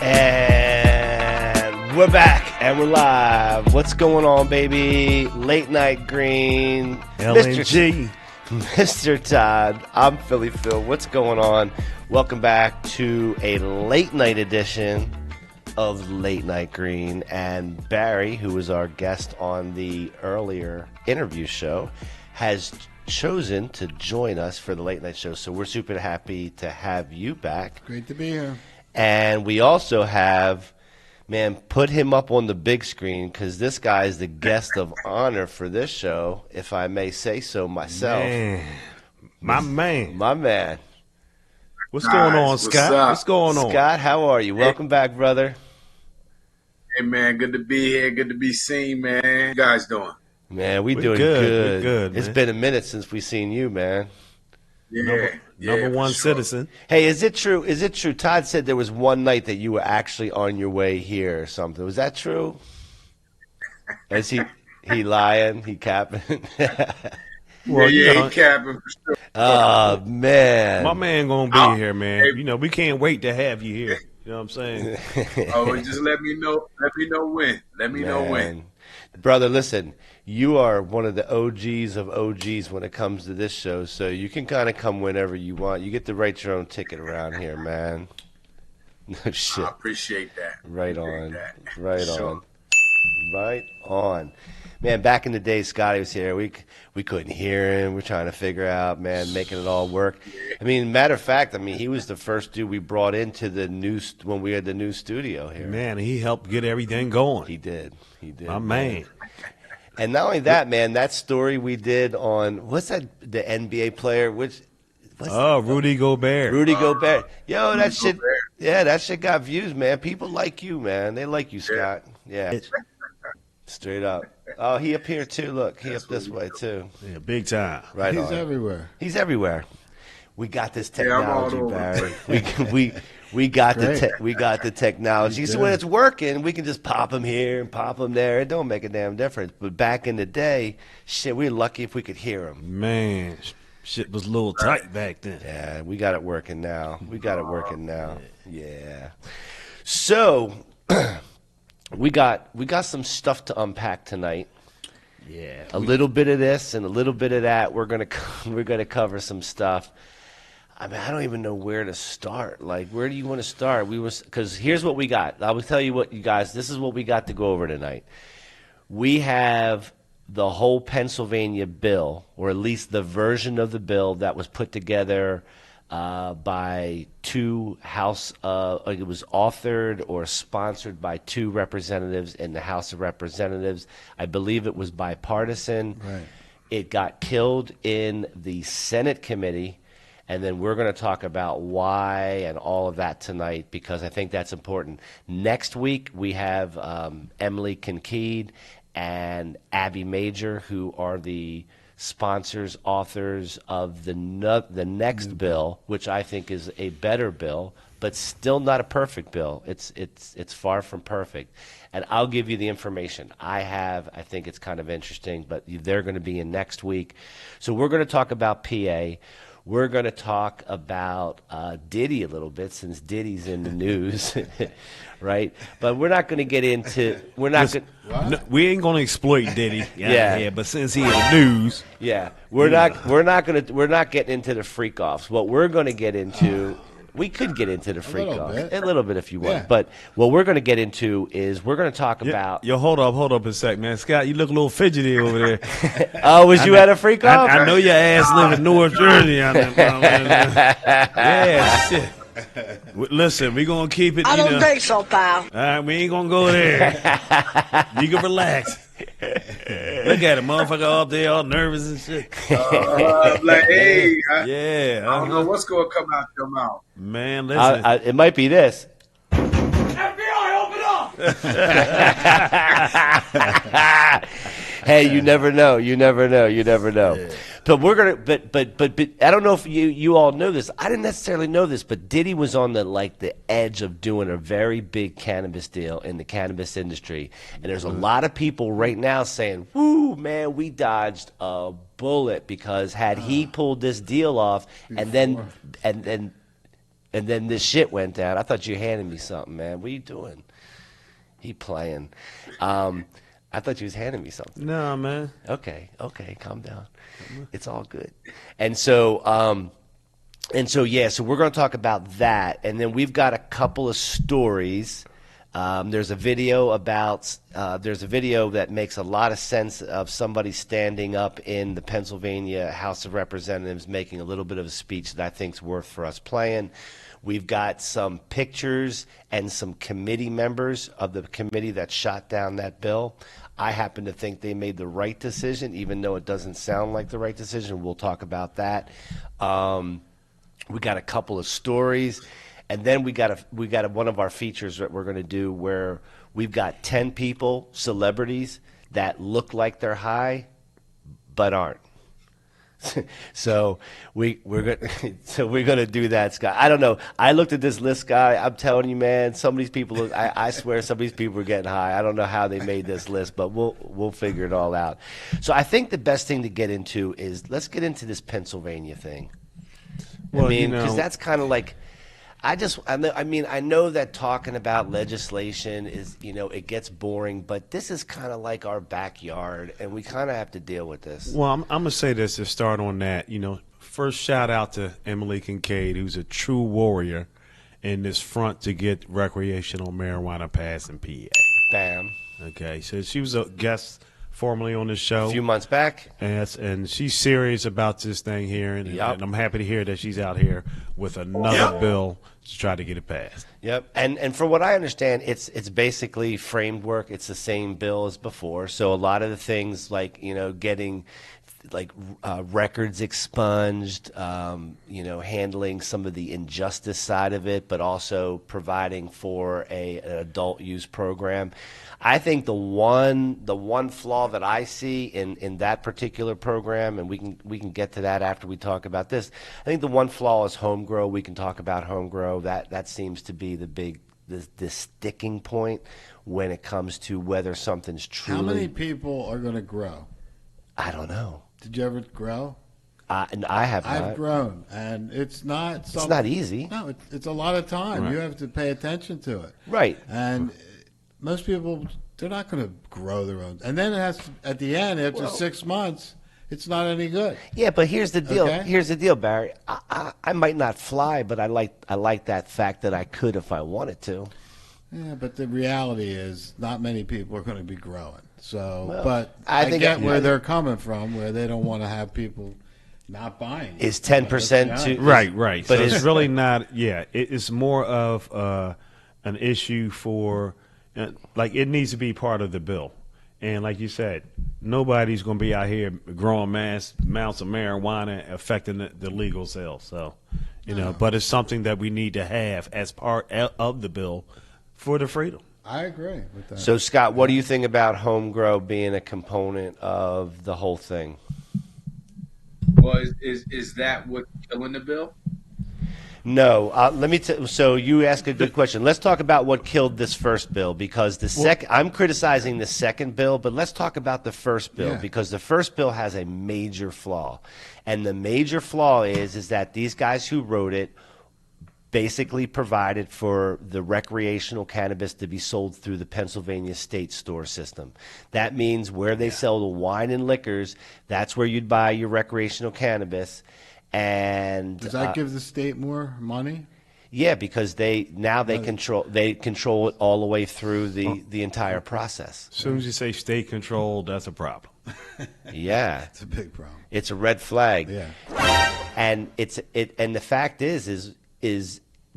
And we're back and we're live. What's going on, baby? Late Night Green. LNG. Mr. Todd. I'm Philly Phil. What's going on? Welcome back to a late night edition of Late Night Green. And Barry, who was our guest on the earlier interview show, has chosen to join us for the late night show. So we're super happy to have you back. Great to be here. And we also have, man, put him up on the big screen because this guy is the guest of honor for this show, if I may say so myself. Man. My man. My man. What's going on, Scott? What's going on? Scott, how are you? Welcome back, brother. Hey, man, good to be here. Good to be seen, man. How you guys doing? Man, we're doing good. We're good, It's man. been a minute since we seen you, man. Number one for sure. citizen. Hey, is it true? Is it true? Todd said there was one night that you were actually on your way here or something. Was that true? Is he lying? He capping? Well, you know, he capping for sure. Oh, man. my man gonna be here, man. Hey. You know, we can't wait to have you here. You know what I'm saying? Oh, just let me know. Let me know when. Let me know when. Man. Brother, listen, you are one of the OGs of OGs when it comes to this show, so you can kind of come whenever you want. You get to write your own ticket around here, man. No shit. I appreciate that. Right Appreciate on. that. Right Sure. on. Right on. Man, back in the day, Scotty was here. We couldn't hear him. We're trying to figure out, man, making it all work. I mean, matter of fact, I mean, he was the first dude we brought into the new when we had the new studio here. Man, he helped get everything going. He did. He did. My man. And not only that, man, that story we did on what's that? The NBA player, what's Rudy Gobert. Rudy Gobert. Yo, that shit. Gobert. Yeah, that shit got views, man. People like you, man. They like you, Scott. Yeah, straight up. Oh, he up here too. Look, he up this way too. Yeah, big time. Right He's on. everywhere. He's everywhere. We got this Yeah, I'm all technology, over. Barry. We got Great. we got the technology. You So did. when it's working, we can just pop them here and pop them there. It don't make a damn difference. But back in the day, shit, we were lucky if we could hear them. Man, shit was a little tight back then. Yeah, we got it working now. We got it working now. Yeah. So we got some stuff to unpack tonight. Yeah. A little bit of this and a little bit of that. We're gonna cover some stuff. I mean, I don't even know where to start. Like, where do you want to start? Because here's what we got. I will tell you what, you guys. This is what we got to go over tonight. We have the whole Pennsylvania bill, or at least the version of the bill that was put together by two House. It was authored or sponsored by two representatives in the House of Representatives. I believe it was bipartisan. Right. It got killed in the Senate committee. And then we're going to talk about why and all of that tonight because I think that's important. Next week, we have Emily Kinkead and Abby Major, who are the sponsors, authors of the next bill, which I think is a better bill, but still not a perfect bill. It's far from perfect. And I'll give you the information I have. I think it's kind of interesting, but they're going to be in next week. So we're going to talk about PA. We're going to talk about Diddy a little bit since Diddy's in the news, right? But we're not going to get into – we're not going No, we ain't gonna exploit Diddy. Yeah. But since he in the news, yeah, we're not getting into the freak offs. What we're going to get into we could get into the freak little offs bit. a little bit if you want. Yeah. But what we're going to get into is we're going to talk about yo, hold up a sec, man. Scott, you look a little fidgety over there. Oh, was you at a freak off? I know your ass live in North Jersey. Yeah, shit. Listen, we gonna keep it. I don't think so, pal. All right, we ain't gonna go there. You can relax. Look at him, motherfucker, up there, all nervous and shit. I'm like, hey, I Yeah, don't know what's going to come out your mouth. man. Listen, It might be this. Hey, you never know. You never know. You never know. Yeah. But we're gonna. But I don't know if you all know this. I didn't necessarily know this, but Diddy was on the edge of doing a very big cannabis deal in the cannabis industry, and there's a lot of people right now saying, "Woo, man, we dodged a bullet because had he pulled this deal off, and then And then this shit went down. I thought you handed me something, man. What are you doing? He playing. I thought you was handing me something. Nah, man. Okay, calm down. It's all good. And so, yeah, so we're going to talk about that. And then we've got a couple of stories. There's a video that makes a lot of sense of somebody standing up in the Pennsylvania House of Representatives making a little bit of a speech that I think is worth for us playing. We've got some pictures and some committee members of the committee that shot down that bill. I happen to think they made the right decision, even though it doesn't sound like the right decision. We'll talk about that. We got a couple of stories, and then we got one of our features that we're going to do where we've got 10 people, celebrities that look like they're high but aren't. So we're gonna do that, Scott. I don't know. I looked at this list, Scott. I'm telling you, man. Some of these people, I swear, some of these people are getting high. I don't know how they made this list, but we'll figure it all out. So I think the best thing to get into is let's get into this Pennsylvania thing. Well, I mean, because that's kind of like. I know that talking about legislation is, it gets boring, but this is kind of like our backyard, and we kind of have to deal with this. Well, I'm going to say this to start on that. First shout out to Emily Kincaid, who's a true warrior in this front to get recreational marijuana passed in PA. Bam. Okay, so she was a guest formerly on the show A few months back. and she's serious about this thing here, and Yep. I'm happy to hear that she's out here with another bill to try to get it passed. Yep, and from what I understand, it's basically framed work. It's the same bill as before. So a lot of the things like getting records expunged, handling some of the injustice side of it, but also providing for an adult use program. I think the one flaw that I see in that particular program, and we can get to that after we talk about this. I think the one flaw is home grow. We can talk about home grow. That seems to be the sticking point when it comes to whether something's truly. How many people are going to grow? I don't know. Did you ever grow? And I have not. I've grown, and it's not. It's not easy. No, it's a lot of time. Right. You have to pay attention to it. Right. And most people, they're not going to grow their own. And then it has to, at the end, after 6 months, it's not any good. Yeah, but here's the deal. Okay. Here's the deal, Barry. I might not fly, but I like that fact that I could if I wanted to. Yeah, but the reality is, not many people are going to be growing. So, Well, but I I think get where they're coming from, where they don't want to have people not buying. Is 10% too? Right. But But it's it's really not. Yeah, it's more of an issue for it needs to be part of the bill. And like you said, nobody's going to be out here growing mass amounts of marijuana affecting the legal sale. So, but it's something that we need to have as part of the bill for the freedom. I agree with that. So, Scott, what do you think about home grow being a component of the whole thing? Well, is that what's killing the bill? No, let me. So you ask a good question. Let's talk about what killed this first bill, because I'm criticizing the second bill, but let's talk about the first bill, because the first bill has a major flaw, and the major flaw is that these guys who wrote it basically provided for the recreational cannabis to be sold through the Pennsylvania state store system. That means where they sell the wine and liquors, that's where you'd buy your recreational cannabis. And does that give the state more money? Yeah, because they control it all the way through the entire process. As soon as you say state controlled, that's a problem. Yeah, It's a big problem. it's a red flag. Yeah. And and the fact is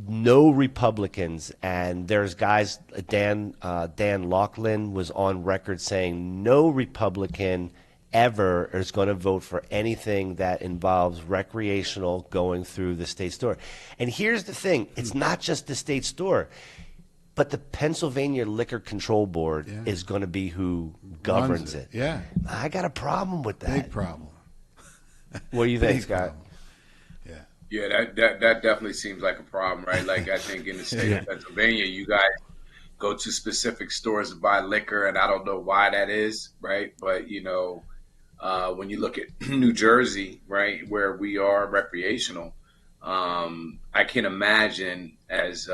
no Republicans, and there's guys, Dan Laughlin was on record saying no Republican ever is going to vote for anything that involves recreational going through the state store. And here's the thing, it's not just the state store, but the Pennsylvania Liquor Control Board is going to be who governs it. Yeah. I got a problem with that. Big problem. What do you think, Big Scott? problem. Yeah, that definitely seems like a problem, right? Like I think in the state of Pennsylvania, you guys go to specific stores to buy liquor, and I don't know why that is, right? But when you look at New Jersey, right, where we are recreational, I can imagine, as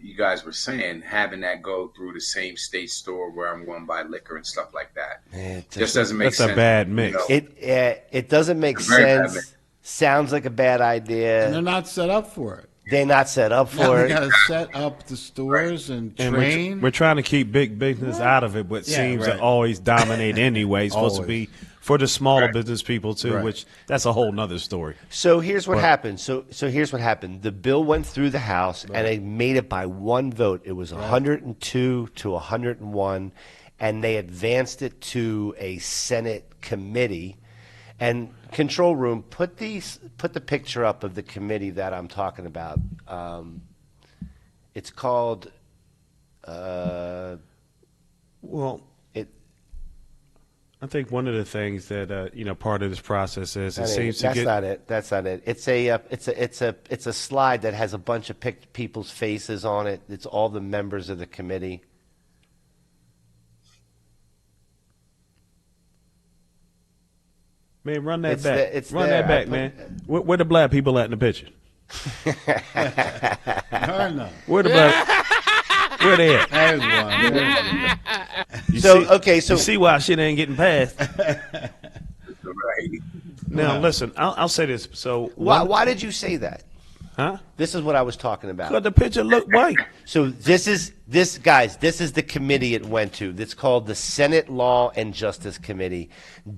you guys were saying, having that go through the same state store where I'm going to buy liquor and stuff like that. It Just doesn't make That's sense. a bad mix. it doesn't make It's a very bad sense. mix. Sounds like a bad And they're idea. not set up for it. They're not set up Now for we it. got to set up the stores and And train. we're trying to keep big business out of it, but Yeah, seems right. to always dominate anyway. It's supposed to Always. be for the smaller business people too, Right. which that's a whole nother story. So here's what happened. So here's what happened. The bill went through the House, and they made it by one vote. It was 102 to 101, and they advanced it to a Senate committee. And control room, put the picture up of the committee that I'm talking about. It's called. Well, It. I think one of the things that part of this process is it That ain't- seems to that's get not it. That's not it. It's a slide that has a bunch of people's faces on it. It's all the members of the committee. man, run that It's back, the- it's run there. that back, I put- man. Where the black people at in the picture? Or no. Where the black? Where they at? There's one. There's one. You So, see- okay, so- you see why shit ain't getting passed. Right. Now listen, I'll say this. So Why did you say that? Huh? This is what I was talking about. Because the picture looked white. So this is the committee it went to. It's called the Senate Law and Justice Committee.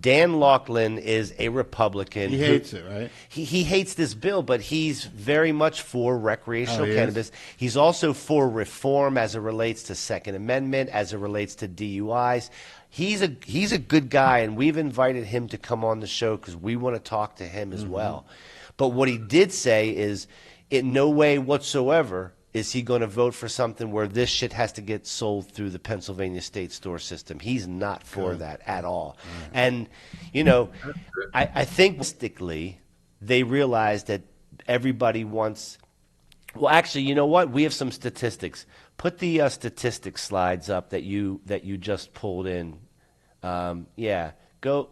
Dan Laughlin is a Republican. He hates it, right? He hates this bill, but he's very much for recreational Oh, he is? cannabis. He's also for reform as it relates to Second Amendment, as it relates to DUIs. He's a good guy, and we've invited him to come on the show because we want to talk to him as well. But what he did say is, in no way whatsoever is he going to vote for something where this shit has to get sold through the Pennsylvania state store system. He's not for that at all. And, I think realistically, they realize that everybody wants. Well, actually, you know what? We have some statistics. Put the statistics slides up that you just pulled in. Go.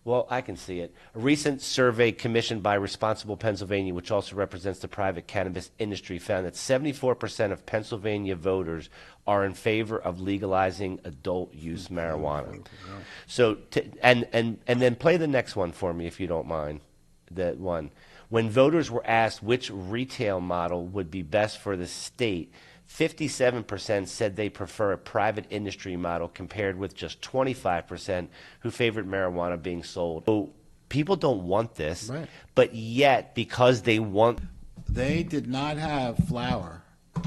Well, I can see it. A recent survey commissioned by Responsible Pennsylvania, which also represents the private cannabis industry, found that 74% of Pennsylvania voters are in favor of legalizing adult use marijuana. So, and then play the next one for me, if you don't mind. That one. When voters were asked which retail model would be best for the state, 57% said they prefer a private industry model, compared with just 25% who favored marijuana being sold. So people don't want this, Right. but yet because they want. They did not have flour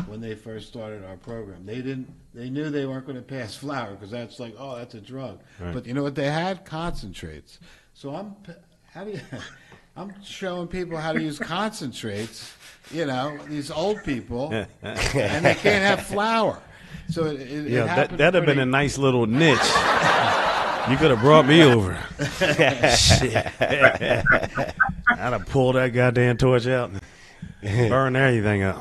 when they first started our program. They didn't. They knew they weren't going to pass flour because that's like, oh, that's a drug. Right. But you know what? They had concentrates. So I'm showing people how to use concentrates. These old people, and they can't have flour. So it Yeah, happened that'd have been pretty- a nice little niche. You could have brought me over. Shit. I'd have pulled that goddamn torch out and burned everything up.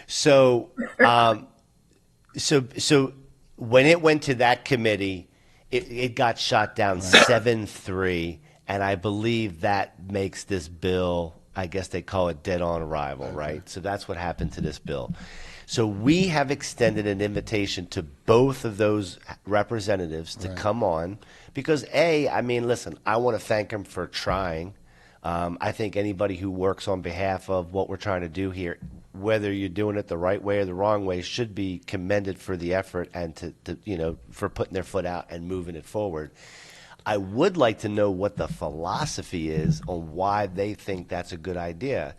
So when it went to that committee, it got shot down 7-3, and I believe that makes this bill, I guess they call it dead on arrival, right? So that's what happened to this bill. So we have extended an invitation to both of those representatives to come on because, listen, I want to thank them for trying. I think anybody who works on behalf of what we're trying to do here, whether you're doing it the right way or the wrong way, should be commended for the effort and for putting their foot out and moving it forward. I would like to know what the philosophy is on why they think that's a good idea.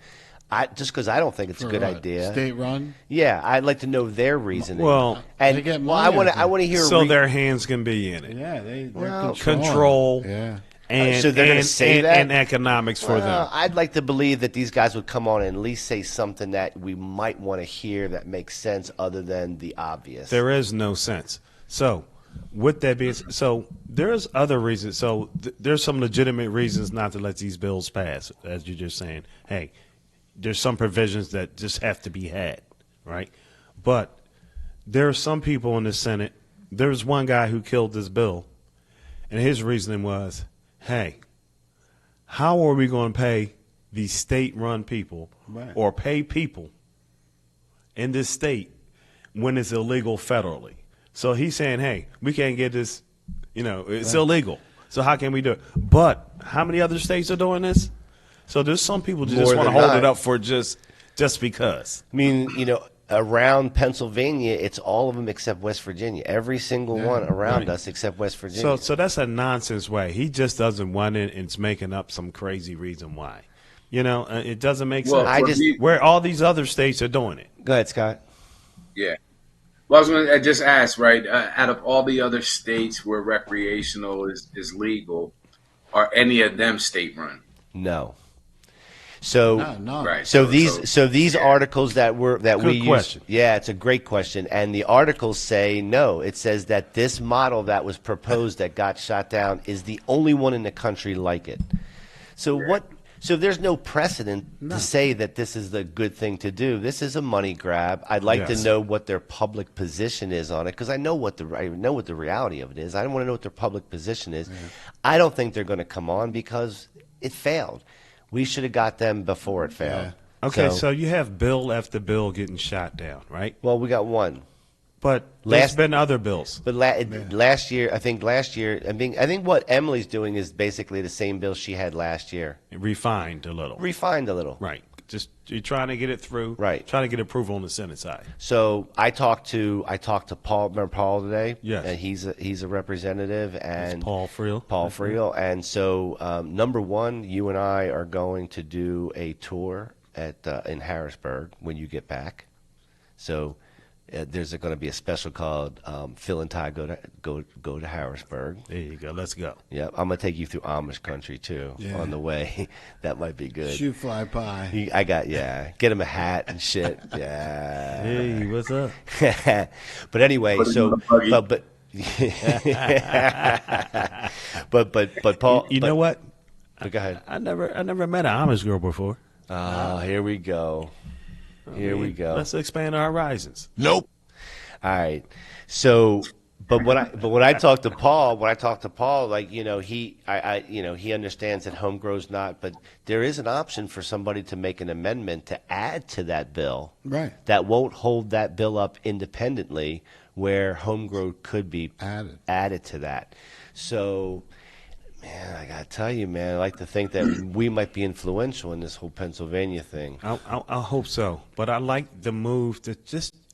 Just because I don't think it's a good idea. State run. Yeah, I'd like to know their reasoning. Well, and they get I money, want I to. I want to hear. So their hands can be in it. Yeah, they're Well, Control. Yeah. And, So they're gonna and- say and- that? and economics for them. I'd like to believe that these guys would come on and at least say something that we might want to hear that makes sense, other than the obvious. There is no sense. So, with that being said, so there's other reasons. So there's some legitimate reasons not to let these bills pass, as you're just saying. Hey, there's some provisions that just have to be had, right? But there are some people in the Senate. There's one guy who killed this bill, and his reasoning was, hey, how are we going to pay these state-run people Right. or pay people in this state when it's illegal federally. So he's saying, hey, we can't get this, it's illegal. So how can we do it? But how many other states are doing this? So there's some people who just More want to than hold not. it up for just because. I mean, around Pennsylvania, it's all of them except West Virginia. Every single one around us except West Virginia. So that's a nonsense way. He just doesn't want it and it's making up some crazy reason why. It doesn't make Well, sense. for me- Where all these other states are doing it. Go ahead, Scott. Yeah. Well, I was going to just ask, right? Out of all the other states where recreational is legal, are any of them state run? No. So No. Right. So these articles that we Good use, question. yeah, it's a great question, and the articles say no. It says that this model that was proposed that got shot down is the only one in the country like it. So what? So there's no precedent to say that this is the good thing to do. This is a money grab. I'd like to Yes. know what their public position is on it because I know what the reality of it is. I want to know what their public position is. I don't think they're going to come on because it failed. We should have got them before it failed. Okay, so you have bill after bill getting shot down, right? Well, we got one. But there's Last- been other bills. But last year, I think what Emily's doing is basically the same bill she had last year, Refined a little. refined a little. Right. Just you're trying to get it through. Right. Trying to get approval on the Senate side. So I talked to Paul. Remember Paul today? Yes. And he's a representative, and Paul Friel. Paul Friel. And so number one, you and I are going to do a tour in Harrisburg when you get back. So there's going to be a special called Phil and Ty go to Harrisburg. There you go. Let's go. Yeah, I'm gonna take you through Amish country too Yeah. on the way. That might be good. Shoe fly pie. Get him a hat and shit. Yeah. Hey, what's up? But anyway, Put it in so the buggy. but Paul, You know what? But go ahead. I never met an Amish girl before. Oh, here we go. Here we go. Let's expand our horizons. All right. So, but when I talk to Paul, like he he understands that home grow's not, but there is an option for somebody to make an amendment to add to that bill, Right. that won't hold that bill up independently, where home grow could be added to that. So, man, I gotta tell you, man, I like to think that we might be influential in this whole Pennsylvania thing. I hope so, but I like the move to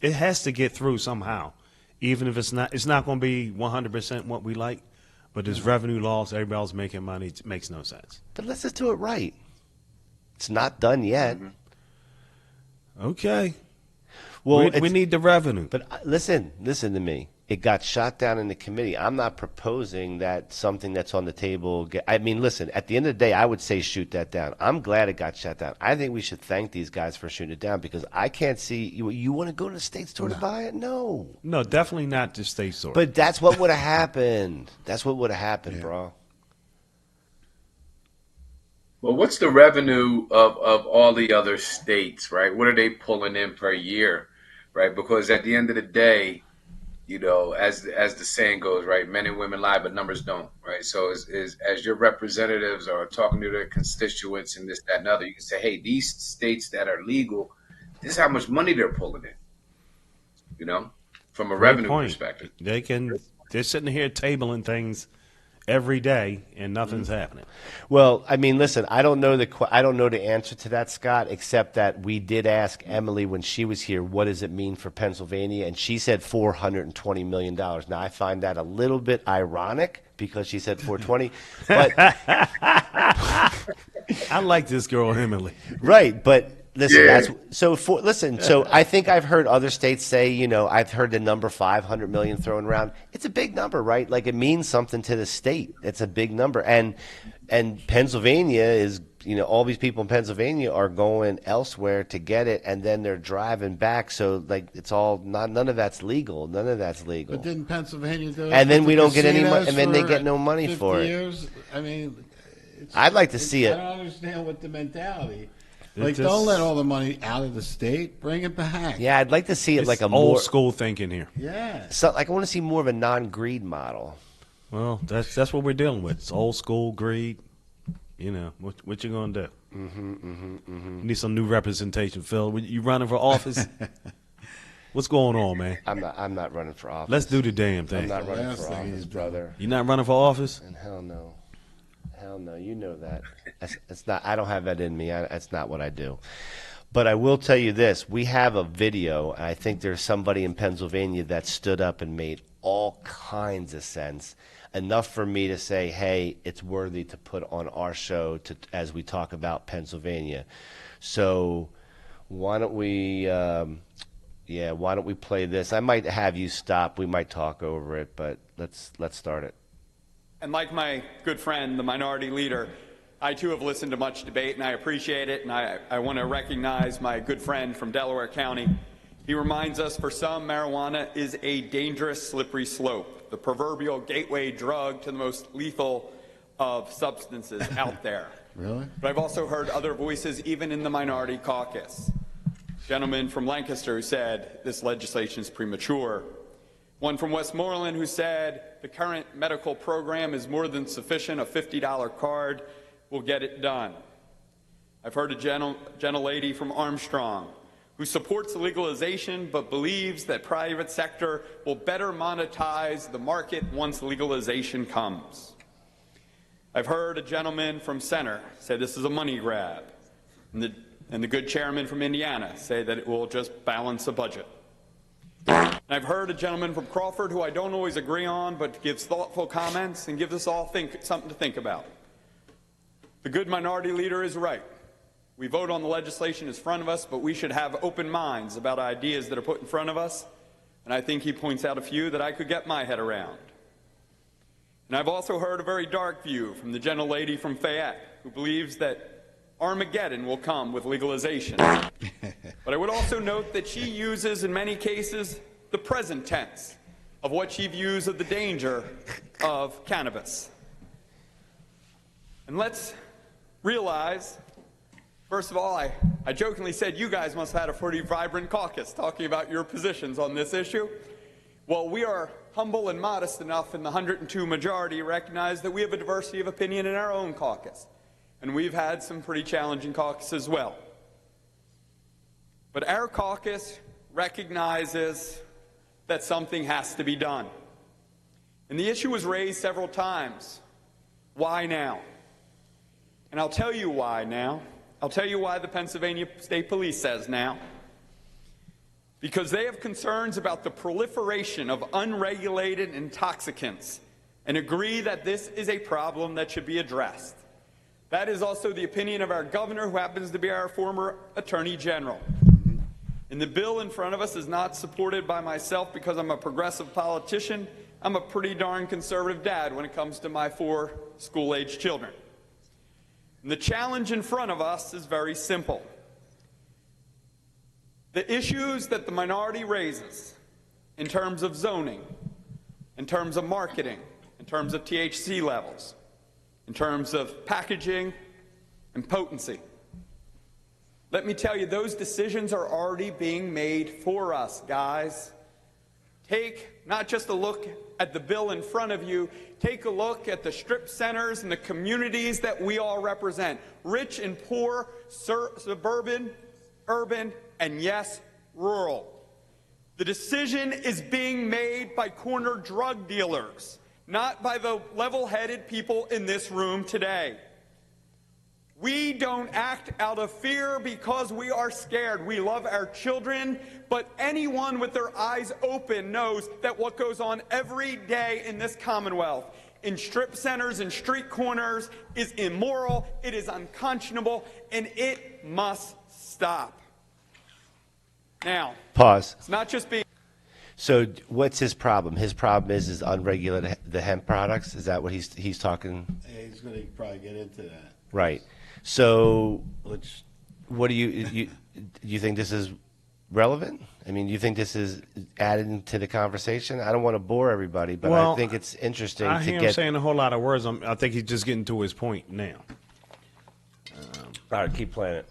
it has to get through somehow, even if it's not going to be 100% what we like. But there's revenue laws, everybody's making money. It makes no sense. But let's just do it right. It's not done yet. Okay, Well, we need the revenue. But listen to me. It got shot down in the committee. I'm not proposing that something that's on the table. Listen, at the end of the day, I would say shoot that down. I'm glad it got shot down. I think we should thank these guys for shooting it down because I can't see you want to go to the state store to buy it? No. No, definitely not the state store. But that's what would have happened. That's what would have happened, bro. Well, what's the revenue of all the other states, right? What are they pulling in per year, right? Because at the end of the day, as the saying goes, right, men and women lie, but numbers don't, right? So as your representatives are talking to their constituents and this, that, and other, you can say, hey, these states that are legal, this is how much money they're pulling in, from a revenue Point. perspective. They're sitting here tabling things every day and nothing's happening. Well, listen, I don't know the answer to that, Scott, except that we did ask Emily when she was here, what does it mean for Pennsylvania? And she said $420 million. Now, I find that a little bit ironic because she said 420, but I like this girl, Emily. right, but listen, Yeah. so I think I've heard other states say, I've heard the number 500 million thrown around. It's a big number, right? Like it means something to the state. It's a big number. And Pennsylvania is, all these people in Pennsylvania are going elsewhere to get it and then they're driving back. So like it's all none of that's legal. None of that's legal. But didn't Pennsylvania do it? And then with we the don't get any casinos money, and then they for get no money 50 for it. years? I'd like to see I it. don't understand what the mentality. It Like, just- don't let all the money out of the state. Bring it back. Yeah, I'd like to see it It's like a old more school thinking here. Yeah. like I want to see more of a non-greed model. Well, that's what we're dealing with. It's old school greed. What you gonna do? Need some new representation, Phil. You running for office? What's going on, man? I'm not running for office. Let's do the damn I'm thing. not running Last for thing office, he's brother. You not running for office? And hell no. Hell no. You know that. It's not. I don't have that in me. That's not what I do. But I will tell you this. We have a video, and I think there's somebody in Pennsylvania that stood up and made all kinds of sense. Enough for me to say, hey, it's worthy to put on our show as we talk about Pennsylvania. So why don't we, why don't we play this? I might have you stop. We might talk over it, but let's start it. And like my good friend, the minority leader, I too have listened to much debate, and I appreciate it. And I want to recognize my good friend from Delaware County. He reminds us, for some, marijuana is a dangerous, slippery slope, the proverbial gateway drug to the most lethal of substances out there. Really? But I've also heard other voices, even in the minority caucus. Gentleman from Lancaster who said this legislation is premature. One from Westmoreland who said the current medical program is more than sufficient. A $50 card will get it done. I've heard a gentlelady from Armstrong who supports legalization but believes that private sector will better monetize the market once legalization comes. I've heard a gentleman from Center say this is a money grab, and the good chairman from Indiana say that it will just balance the budget. And I've heard a gentleman from Crawford who I don't always agree on, but gives thoughtful comments and gives us all something to think about. The good minority leader is right. We vote on the legislation in front of us, but we should have open minds about ideas that are put in front of us. And I think he points out a few that I could get my head around. And I've also heard a very dark view from the gentlelady from Fayette who believes that Armageddon will come with legalization. But I would also note that she uses, in many cases, the present tense of what she views of the danger of cannabis. And let's realize, first of all, I jokingly said you guys must have had a pretty vibrant caucus talking about your positions on this issue. Well, we are humble and modest enough in the 102 majority to recognize that we have a diversity of opinion in our own caucus. And we've had some pretty challenging caucus as well. But our caucus recognizes that something has to be done. And the issue was raised several times. Why now? And I'll tell you why now. I'll tell you why the Pennsylvania State Police says now. Because they have concerns about the proliferation of unregulated intoxicants and agree that this is a problem that should be addressed. That is also the opinion of our governor, who happens to be our former attorney general. And the bill in front of us is not supported by myself because I'm a progressive politician. I'm a pretty darn conservative dad when it comes to my 4 school-age children. And the challenge in front of us is very simple. The issues that the minority raises in terms of zoning, in terms of marketing, in terms of THC levels, in terms of packaging and potency. Let me tell you, those decisions are already being made for us, guys. Take not just a look at the bill in front of you, take a look at the strip centers and the communities that we all represent. Rich and poor, suburban, urban, and yes, rural. The decision is being made by corner drug dealers, not by the level-headed people in this room today. We don't act out of fear because we are scared. We love our children, but anyone with their eyes open knows that what goes on every day in this Commonwealth, in strip centers and street corners, is immoral, it is unconscionable, and it must stop. Now, Pause. it's not just being... So what's his problem? His problem is unregulated the hemp products. Is that what he's talking? Yeah, he's going to probably get into that. Right. So Which, what do you think this is relevant? I mean, do you think this is added to the conversation? I don't want to bore everybody, but I think it's interesting I to hear get. him saying a whole lot of words. I think he's just getting to his point now. All right, keep playing it.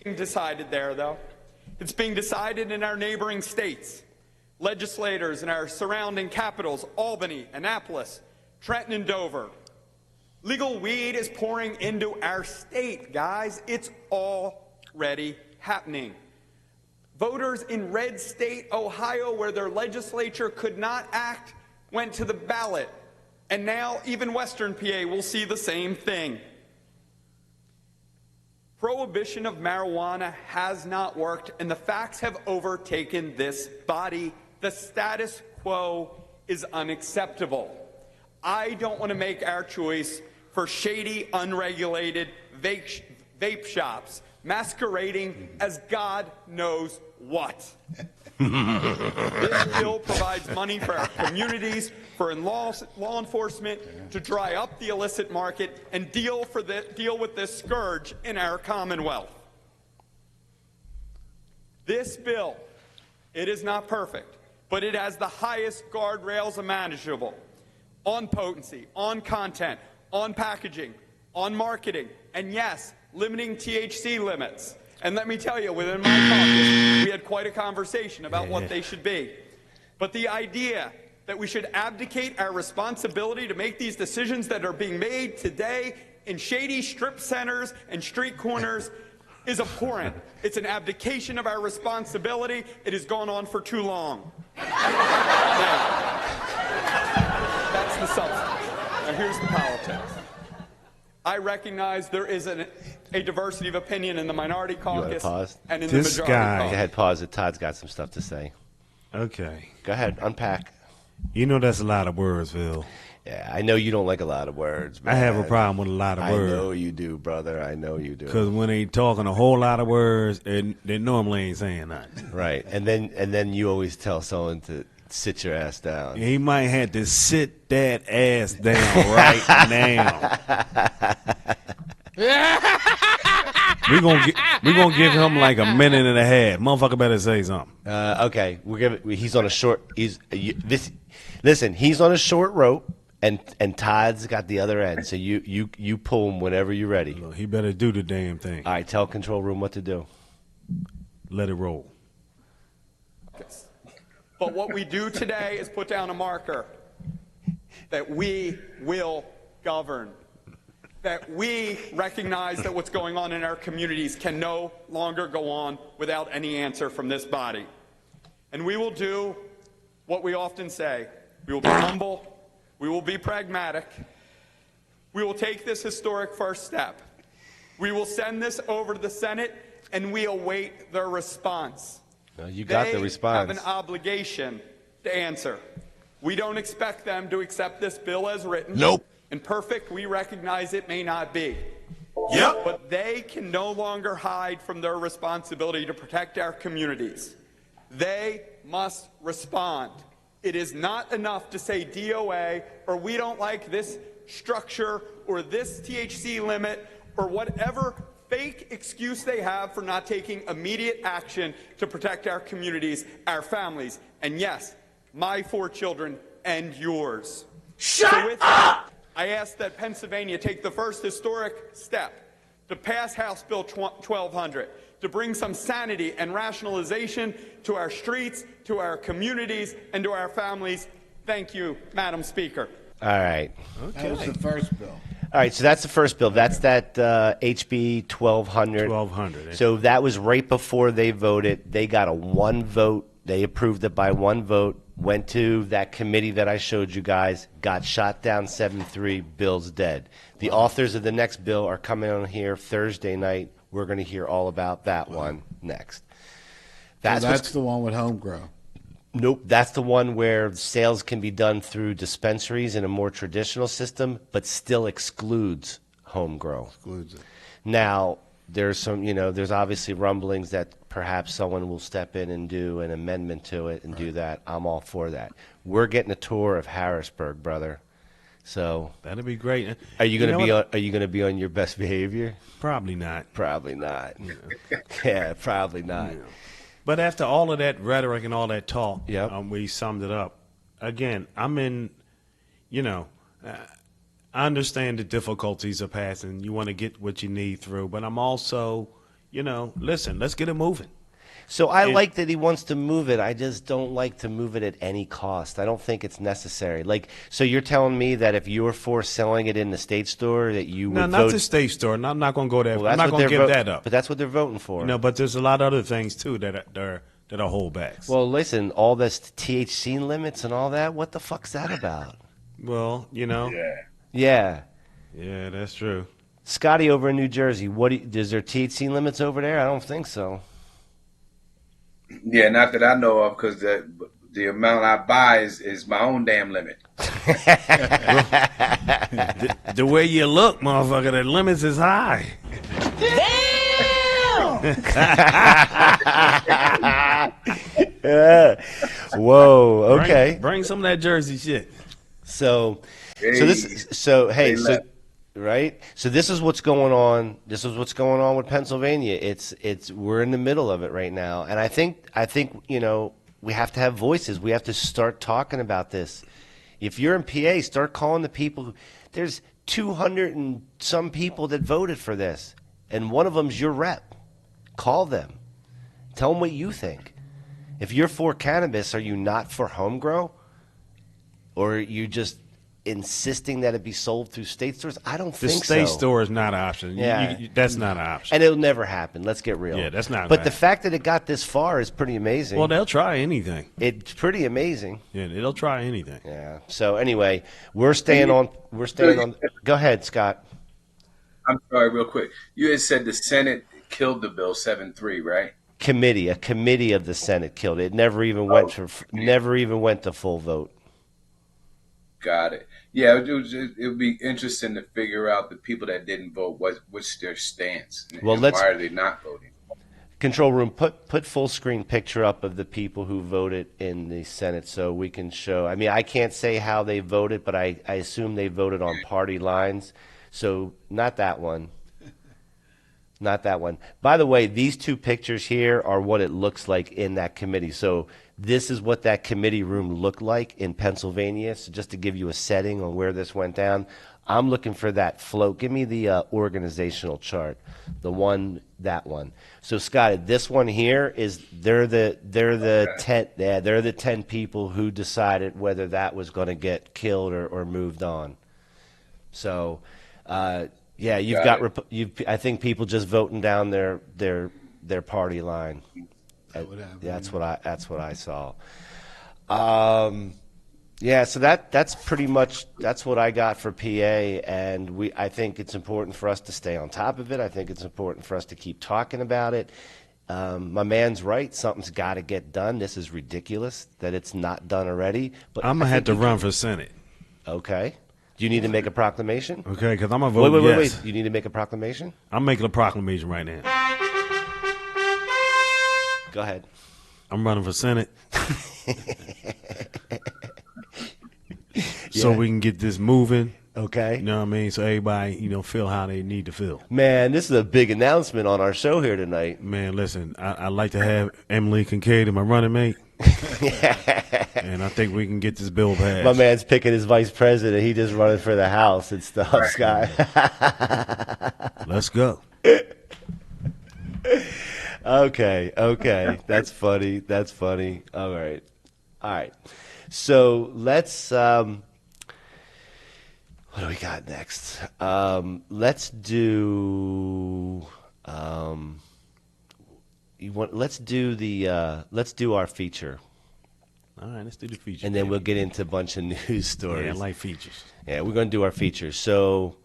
being decided there, though. It's being decided in our neighboring states. Legislators in our surrounding capitals, Albany, Annapolis, Trenton, and Dover. Legal weed is pouring into our state, guys. It's already happening. Voters in red state Ohio, where their legislature could not act, went to the ballot. And now even Western PA will see the same thing. Prohibition of marijuana has not worked, and the facts have overtaken this body. The status quo is unacceptable. I don't want to make our choice for shady, unregulated vape shops masquerading as God knows what. This bill provides money for our communities, for law enforcement to dry up the illicit market and deal with this scourge in our Commonwealth. This bill, it is not perfect, but it has the highest guardrails imaginable on potency, on content, on packaging, on marketing, and yes, limiting THC limits. And let me tell you, within my caucus, we had quite a conversation about what they should be. But the idea that we should abdicate our responsibility to make these decisions that are being made today in shady strip centers and street corners is abhorrent. It's an abdication of our responsibility. It has gone on for too long. Now, that's the substance. Now here's the politics. I recognize there is a diversity of opinion in the minority caucus and in the majority caucus. Go ahead, pause it. Todd's got some stuff to say. Okay. Go ahead, unpack. You know that's a lot of words, Phil. Yeah, I know you don't like a lot of words. I have a problem with a lot of words. I know you do, brother. I know you do. Because when they talking a whole lot of words, they normally ain't saying nothing. Right, and then you always tell someone to sit your ass down. He might have to sit that ass down right now. We're gonna give him like a minute and a half. Motherfucker better say something. Okay, he's on a short. Listen, he's on a short rope, and Todd's got the other end. So you pull him whenever you're ready. Look, he better do the damn thing. All right, tell control room what to do. Let it roll. But what we do today is put down a marker that we will govern, that we recognize that what's going on in our communities can no longer go on without any answer from this body. And we will do what we often say. We will be humble. We will be pragmatic. We will take this historic first step. We will send this over to the Senate, and we await their response. You got the response. They have an obligation to answer. We don't expect them to accept this bill as written. Nope. And perfect, we recognize it may not be. Yep. But they can no longer hide from their responsibility to protect our communities. They must respond. It is not enough to say DOA or we don't like this structure or this THC limit or whatever fake excuse they have for not taking immediate action to protect our communities, our families, and yes, my 4 children and yours. Shut up! I ask that Pennsylvania take the first historic step to pass House Bill 1200, to bring some sanity and rationalization to our streets, to our communities, and to our families. Thank you, Madam Speaker. All right. Okay. That was the first bill. All right, so that's the first bill. That's that HB 1200. 1200. So that was right before they voted. They got a 1 vote. They approved it by 1 vote. Went to that committee that I showed you guys. Got shot down 7-3. Bill's dead. The authors of the next bill are coming on here Thursday night. We're going to hear all about that one next. That's the one with home grow. Nope, that's the one where sales can be done through dispensaries in a more traditional system, but still excludes home grow. Excludes it. Now, there's some, there's obviously rumblings that perhaps someone will step in and do an amendment to it and do that. I'm all for that. We're getting a tour of Harrisburg, brother. So that'd be great. Are you going to be on? Are you going to be on your best behavior? Probably not. Probably not. Yeah, probably not. Yeah. But after all of that rhetoric and all that talk, we summed it up. Again, I'm in, I understand the difficulties of passing. You want to get what you need through. But I'm also, listen, let's get it moving. So I like that he wants to move it. I just don't like to move it at any cost. I don't think it's necessary. Like, so you're telling me that if you were for selling it in the state store, that you No, would not vote? the state store. No, I'm not going to go there. Well, I'm that's not what going to they're give that up. But that's what they're voting for. No, but there's a lot of other things too that are holdbacks. Well, listen, all this THC limits and all that. What the fuck's that about? Well, Yeah, yeah, that's true. Scotty over in New Jersey. Is there THC limits over there? I don't think so. Yeah, not that I know of, because the amount I buy is my own damn limit. The way you look, motherfucker, the limits is high. Whoa. Okay. Bring some of that Jersey shit. So Hey, right. So this is what's going on. This is what's going on with Pennsylvania. We're in the middle of it right now, and I think we have to have voices. We have to start talking about this. If you're in PA, start calling the people. There's 200 and some people that voted for this, and one of them's your rep. Call them. Tell them what you think. If you're for cannabis, are you not for home grow? Or are you just insisting that it be sold through state stores? I don't The think so. state store is not an option. Yeah. That's not an option. And it'll never happen. Let's get real. Yeah, that's not But gonna the happen. fact that it got this far is pretty amazing. Well, they'll try anything. It's pretty amazing. Yeah, they'll try anything. Yeah. So anyway, we're staying on. Go ahead, Scott. I'm sorry, real quick. You had said the Senate killed the bill 7-3, right? A committee of the Senate killed it. It never even went to full vote. Got it. Yeah, it would be interesting to figure out the people that didn't vote, what's their stance, and Well, why are they not voting? Control room, put full screen picture up of the people who voted in the Senate so we can show. I mean, I can't say how they voted, but I assume they voted on party lines. So not that one. Not that one. By the way, these two pictures here are what it looks like in that committee. So this is what that committee room looked like in Pennsylvania. So just to give you a setting on where this went down, I'm looking for that float. Give me the organizational chart, that one. So Scott, this one here is they're the 10 people who decided whether that was going to get killed or moved on. So. Yeah, I think people just voting down their party line. That's what I saw. Yeah, so that's pretty much what I got for PA, and I think it's important for us to stay on top of it. I think it's important for us to keep talking about it. My man's right. Something's got to get done. This is ridiculous that it's not done already. But I'm gonna have to run for Senate. Okay. Do you need to make a proclamation? Okay, because I'm gonna vote Wait. yes. You need to make a proclamation? I'm making a proclamation right now. Go ahead. I'm running for Senate. So we can get this moving. Okay. You know what I mean? So everybody, feel how they need to feel. Man, this is a big announcement on our show here tonight. Man, listen, I'd like to have Emily Kincaid as my running mate. And I think we can get this bill passed. My man's picking his vice president. He just running for the House and stuff, Scott. Let's go. Okay. That's funny. All right. So let's what do we got next? Let's do let's do our feature. All right, let's do the feature. And then we'll get into a bunch of news stories. Yeah, I like features. Yeah, we're going to do our feature. So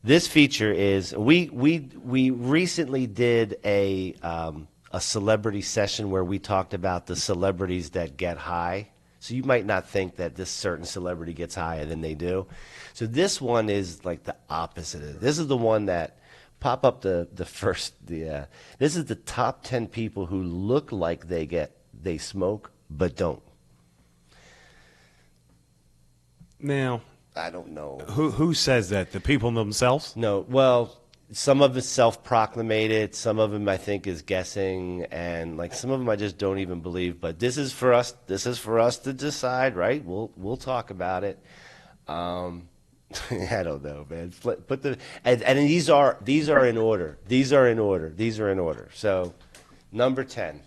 this feature is we recently did a celebrity session where we talked about the celebrities that get high. So you might not think that this certain celebrity gets higher than they do. So this one is like the opposite of it. This is the one that pop up this is the top 10 people who look like they smoke but don't. Now, I don't know. Who says that? The people themselves? No, well, some of it's self-proclamated. Some of them I think is guessing, and like some of them I just don't even believe. But this is for us. This is for us to decide, right? We'll talk about it. I don't know, man. And these are in order. These are in order. So, number 10.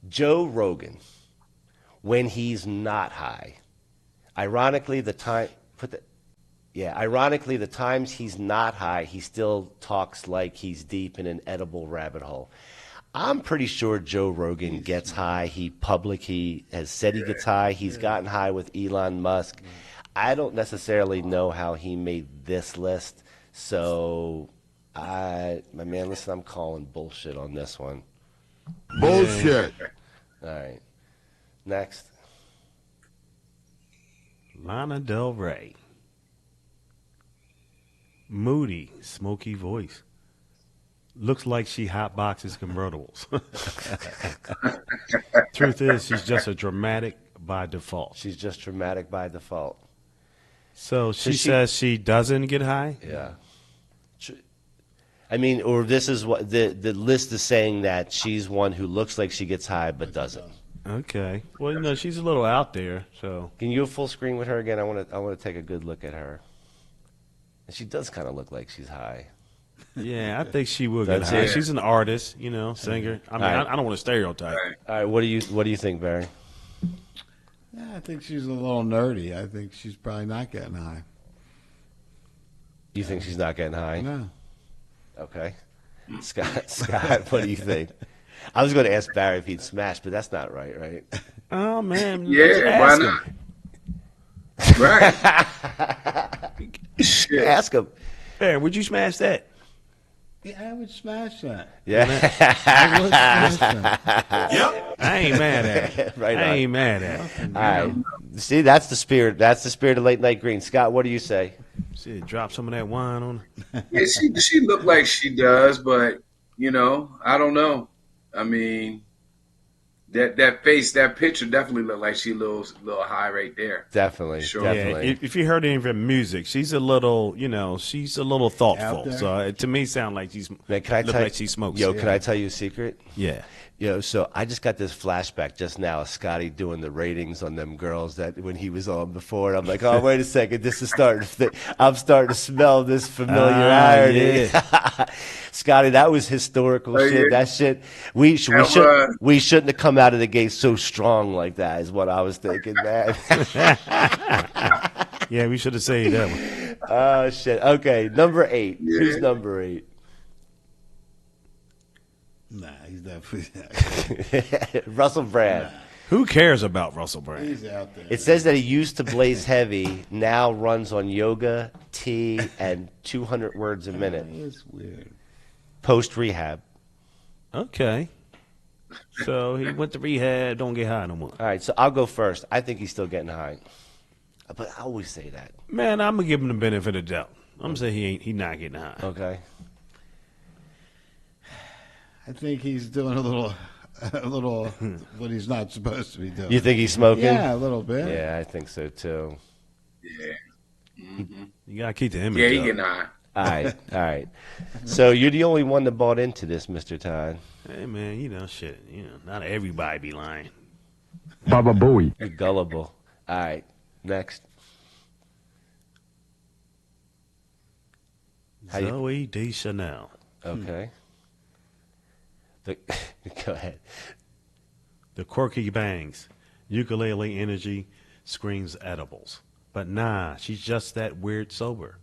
Joe Rogan, when he's not high, ironically, ironically, the times he's not high, he still talks like he's deep in an edible rabbit hole. I'm pretty sure Joe Rogan gets high. He has said he gets high. He's gotten high with Elon Musk. I don't necessarily know how he made this list. So, my man, listen, I'm calling bullshit on this one. Bullshit. All right. Next. Lana Del Rey. Moody, smoky voice. Looks like she hotboxes convertibles. Truth is, she's just a dramatic by default. She's just dramatic by default. So she says she doesn't get high? Yeah. I mean, or this is what the list is saying, that she's one who looks like she gets high but doesn't. Okay. Well, you know, she's a little out there, so. Can you full screen with her again? I want to take a good look at her. And she does kind of look like she's high. Yeah, I think she will get That's high. it. She's an artist, you know, singer. I mean, All right. I don't want to stereotype. All right, what do you think, Barry? Yeah, I think she's a little nerdy. I think she's probably not getting high. You think she's not getting high? No. Okay. Scott, what do you think? I was going to ask Barry if he'd smash, but that's not right? Oh, man. Yeah, why ask not? him. Right. Shit. Ask him. Hey, would you smash that? Yeah, I would smash that. Yeah. I would smash that. I ain't mad at it. Right I on. ain't mad at it. All right. See, that's the spirit. That's the spirit of Late Night Green. Scott, what do you say? Shit, drop some of that wine on her. Yeah, she looked like she does, but you know, I don't know. I mean, that face, that picture definitely looked like she a little high right there. Definitely. Sure. Definitely. Yeah, if you heard any of her music, she's a little, you know, she's a little Out thoughtful. there. So to me, sound like she's Man, can I look tell like she smokes. Yo, can I tell you a secret? Yeah. Yo, so I just got this flashback just now of Scotty doing the ratings on them girls that when he was on before. And I'm like, oh, wait a second. This is I'm starting to smell this familiarity. Scotty, that was historical Oh, shit. yeah. That shit, we shouldn't have come out of the gate so strong like that is what I was thinking, man. Yeah, we should have saved that one. Oh, shit. Okay, number 8. Yeah. Who's number 8? Nah, he's definitely Russell Brand. Who cares about Russell Brand? he's out there. It says that he used to blaze heavy, now runs on yoga, tea, and 200 words a minute. It's weird. Post rehab. Okay. So he went to rehab, don't get high no more. All right, so I'll go first. I think he's still getting high. But I always say that. Man, I'm going to give him the benefit of the doubt. I'm going to say he not getting high. Okay. I think he's doing a little what he's not supposed to be doing. You think he's smoking? Yeah, a little bit. Yeah, I think so too. Yeah. You got to keep the image Yeah, he up. getting high. All right, all right. So you're the only one that bought into this, Mr. Todd. Hey, man, you know, shit. You know, not everybody be lying. Baba Booey. You're gullible. All right, next. How you- Zoe Deschanel. Okay. Go ahead. The quirky bangs. Ukulele energy screams edibles. But nah, she's just that weird sober.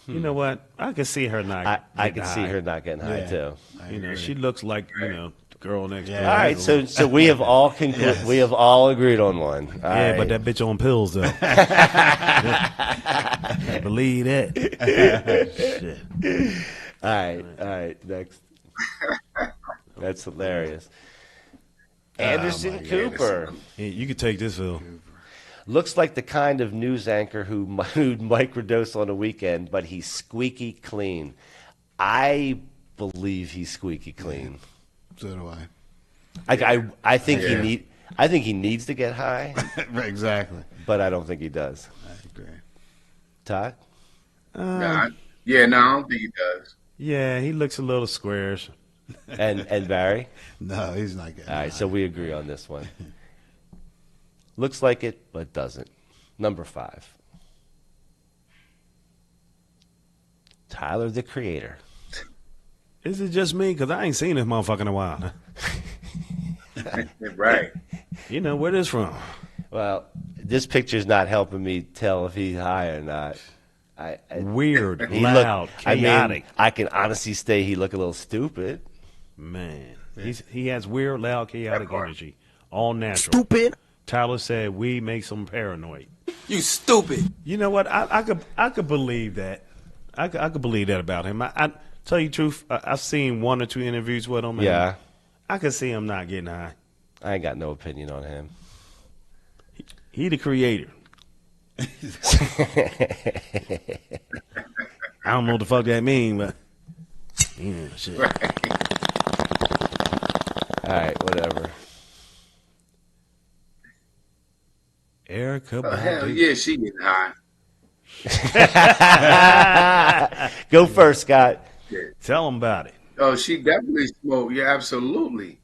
You know what? I can see her not I getting can see high. her not getting high Yeah. too. You know, she looks like, you know, the girl next door. Yeah. All right, so we have all we have all agreed on one. All Yeah, right. but that bitch on pills, though. Believe that. Shit. All right, next. That's hilarious. Anderson Cooper Yeah, you could take this, Phil. looks like the kind of news anchor who'd microdose on a weekend, but he's squeaky clean. I believe he's squeaky clean. So do I. I think Yeah. I think he needs to get high, Exactly. but I don't think he does. I agree. Todd? Nah, I don't think he does. Yeah, he looks a little squarish. And Barry? No, he's not getting All right, high. so we agree on this one. Looks like it, but doesn't. Number 5. Tyler, the Creator. Is it just me? Because I ain't seen this motherfucker in a while. Right. You know where this from? Well, this picture's not helping me tell if he's high or not. Weird, He loud, look, I mean, chaotic. I can honestly say he look a little stupid. Man, he has weird, loud, chaotic That part. energy. All natural. Stupid. Tyler said we makes him paranoid. You stupid. You know what? I could believe that. I could believe that about him. I tell you the truth. I've seen 1 or 2 interviews with him. And Yeah. I could see him not getting high. I ain't got no opinion on him. He the creator. I don't know what the fuck that mean, but yeah, shit. All right, whatever. Erica Oh, hell Badu. yeah, she getting high. Go first, Scott. Tell him about it. Oh, she definitely smoked. Yeah, absolutely.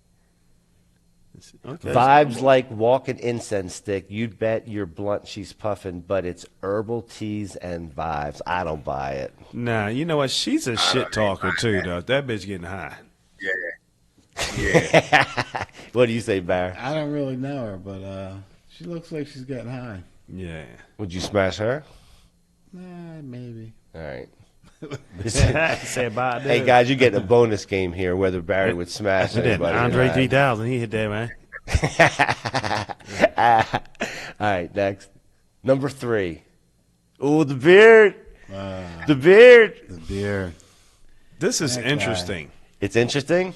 Okay. Vibes like walking incense stick. You'd bet your blunt she's puffing, but it's herbal teas and vibes. I don't buy it. Nah, you know what? She's a shit don't talker think too, though. That bitch getting high. Yeah. Yeah. What do you say, Barry? I don't really know her, but she looks like she's getting high. Yeah. Would you smash her? Nah, maybe. All right. Say bye. Hey guys, you getting a bonus game here. Whether Barry would smash That anybody. Andre or 3000, he hit that, man. not. All right, next. Number 3. Ooh, the beard. The beard. The beard. This is That guy. interesting. It's interesting.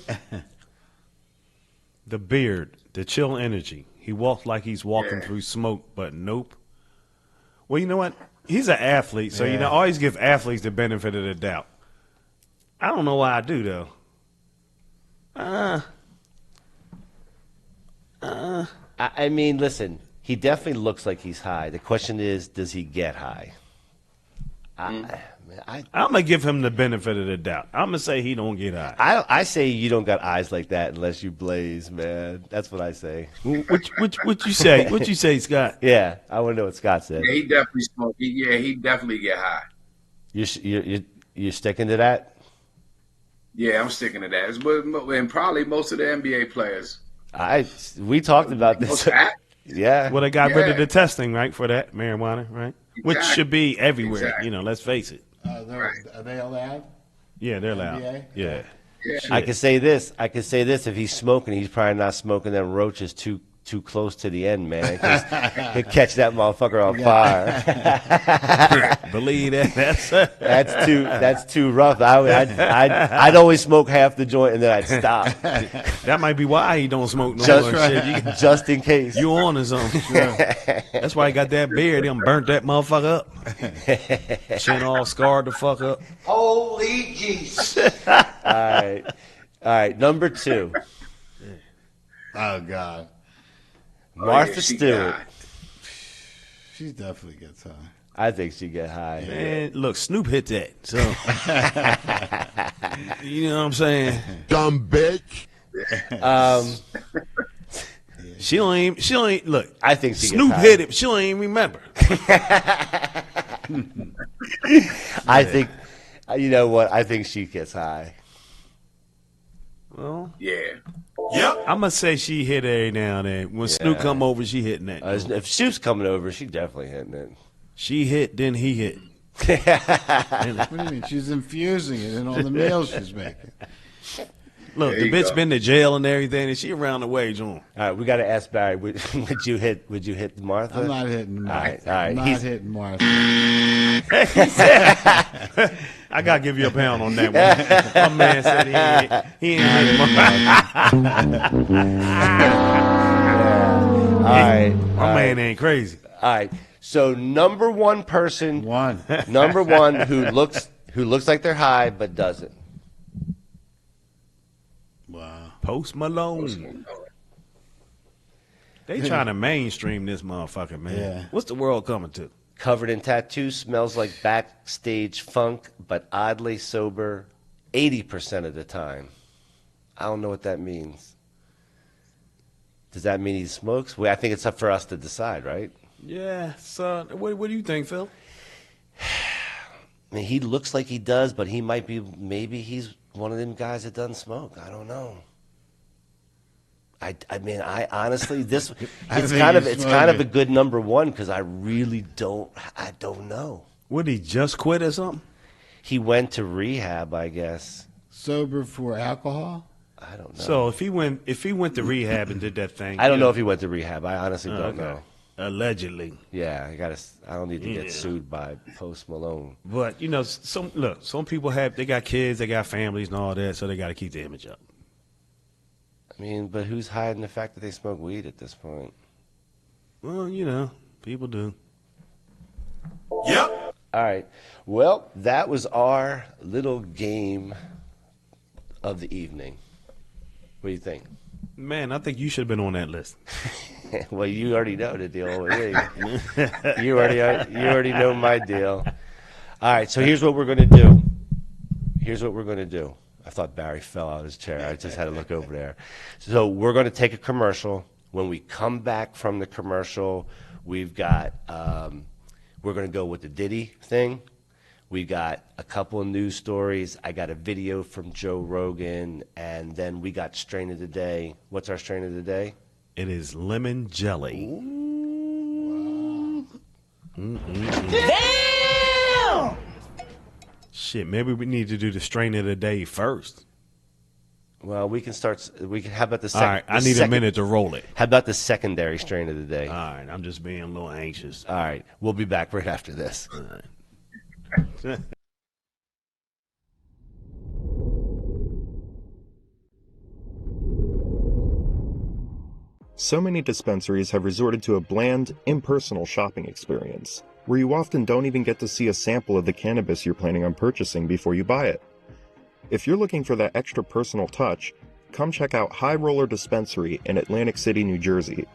The beard, the chill energy. He walks like he's walking through smoke, but nope. Well, you know what? He's an athlete, so you know, always give athletes the benefit of the doubt. I don't know why I do though. I mean, listen. He definitely looks like he's high. The question is, does he get high? I'm gonna give him the benefit of the doubt. I'm gonna say he don't get high. I say you don't got eyes like that unless you blaze, man. That's what I say. What you say? What you say, Scott? Yeah, I want to know what Scott said. Yeah, he definitely smoked. Yeah, he definitely get high. You're sticking to that? Yeah, I'm sticking to that. And probably most of the NBA players. We talked about this. Most act- Yeah. Well, they got rid of Yeah. the testing, right, for that marijuana, right? Which Exactly. should be everywhere. Exactly. You know, let's face it. Are they allowed? Yeah, they're loud. NBA? Yeah. Yeah. I can say this. If he's smoking, he's probably not smoking them roaches too close to the end, man. 'Cause he'll catch that motherfucker on fire. Believe that. That's too rough. I'd always smoke half the joint and then I'd stop, That might be why he don't smoke no just, more shit. just in case. You on his own. That's why he got that beard. He done burnt that motherfucker up. Chin all scarred the fuck up. Holy jeez. All right. Number 2, Oh God, Martha yeah, she Stewart. got- she definitely gets high. I think she get high. Man, look, Snoop hit that. So, you know what I'm saying? Dumb bitch. She don't even, look, I think she Snoop gets high. hit it, but she don't even remember. I think, you know what? I think she gets high. Well, Yeah. I'm going to say she hit every now and then. When Snoop come over, she hitting that. If Snoop's coming over, she definitely hitting it. She hit, then he hit. What do you mean? She's infusing it in all the meals she's making. Look, There the you bitch go. been to jail and everything, and she around the way, John. All right, we got to ask Barry. Would you hit Martha? I'm not hitting Martha. all right. I'm not He's- hitting Martha. I got to give you a pound on that one. My man said he ain't hitting All right. My man ain't crazy. All right. So number 1 person, One. number 1 who looks like they're high but doesn't. Wow. Post Malone. They trying to mainstream this motherfucker, man. Yeah. What's the world coming to? Covered in tattoos, smells like backstage funk, but oddly sober 80% of the time. I don't know what that means. Does that mean he smokes? Well, I think it's up for us to decide, right? Yeah, son. What do you think, Phil? I mean, he looks like he does, but he might be, maybe he's one of them guys that doesn't smoke. I don't know. I mean, I honestly, this I it's think kind of he's it's kind of smoking. a good number one because I really don't know. Would he just quit or something? He went to rehab, I guess. Sober for alcohol? I don't know. So if he went to rehab and did that thing, I don't know if he went to rehab. I honestly don't okay. know. Allegedly. Yeah, I don't need to Yeah. get sued by Post Malone. But some people they got kids, they got families and all that, so they got to keep the image up. I mean, but who's hiding the fact that they smoke weed at this point? Well, people do. Yep. All right. Well, that was our little game of the evening. What do you think? Man, I think you should have been on that list. Well, you already know the deal with me. You already know my deal. All right, so here's what we're going to do. I thought Barry fell out of his chair. I just had to look over there. So we're going to take a commercial. When we come back from the commercial, we've got we're going to go with the Diddy thing. We got a couple of news stories. I got a video from Joe Rogan, and then we got strain of the day. What's our strain of the day? It is lemon jelly. Damn! Shit, maybe we need to do the strain of the day first. Well, we can start. How about the All second? right, I need a minute to roll it. How about the secondary strain of the day? All right, I'm just being a little anxious. All right, we'll be back right after this. All right. So many dispensaries have resorted to a bland, impersonal shopping experience, where you often don't even get to see a sample of the cannabis you're planning on purchasing before you buy it. If you're looking for that extra personal touch, come check out High Roller Dispensary in Atlantic City, New Jersey.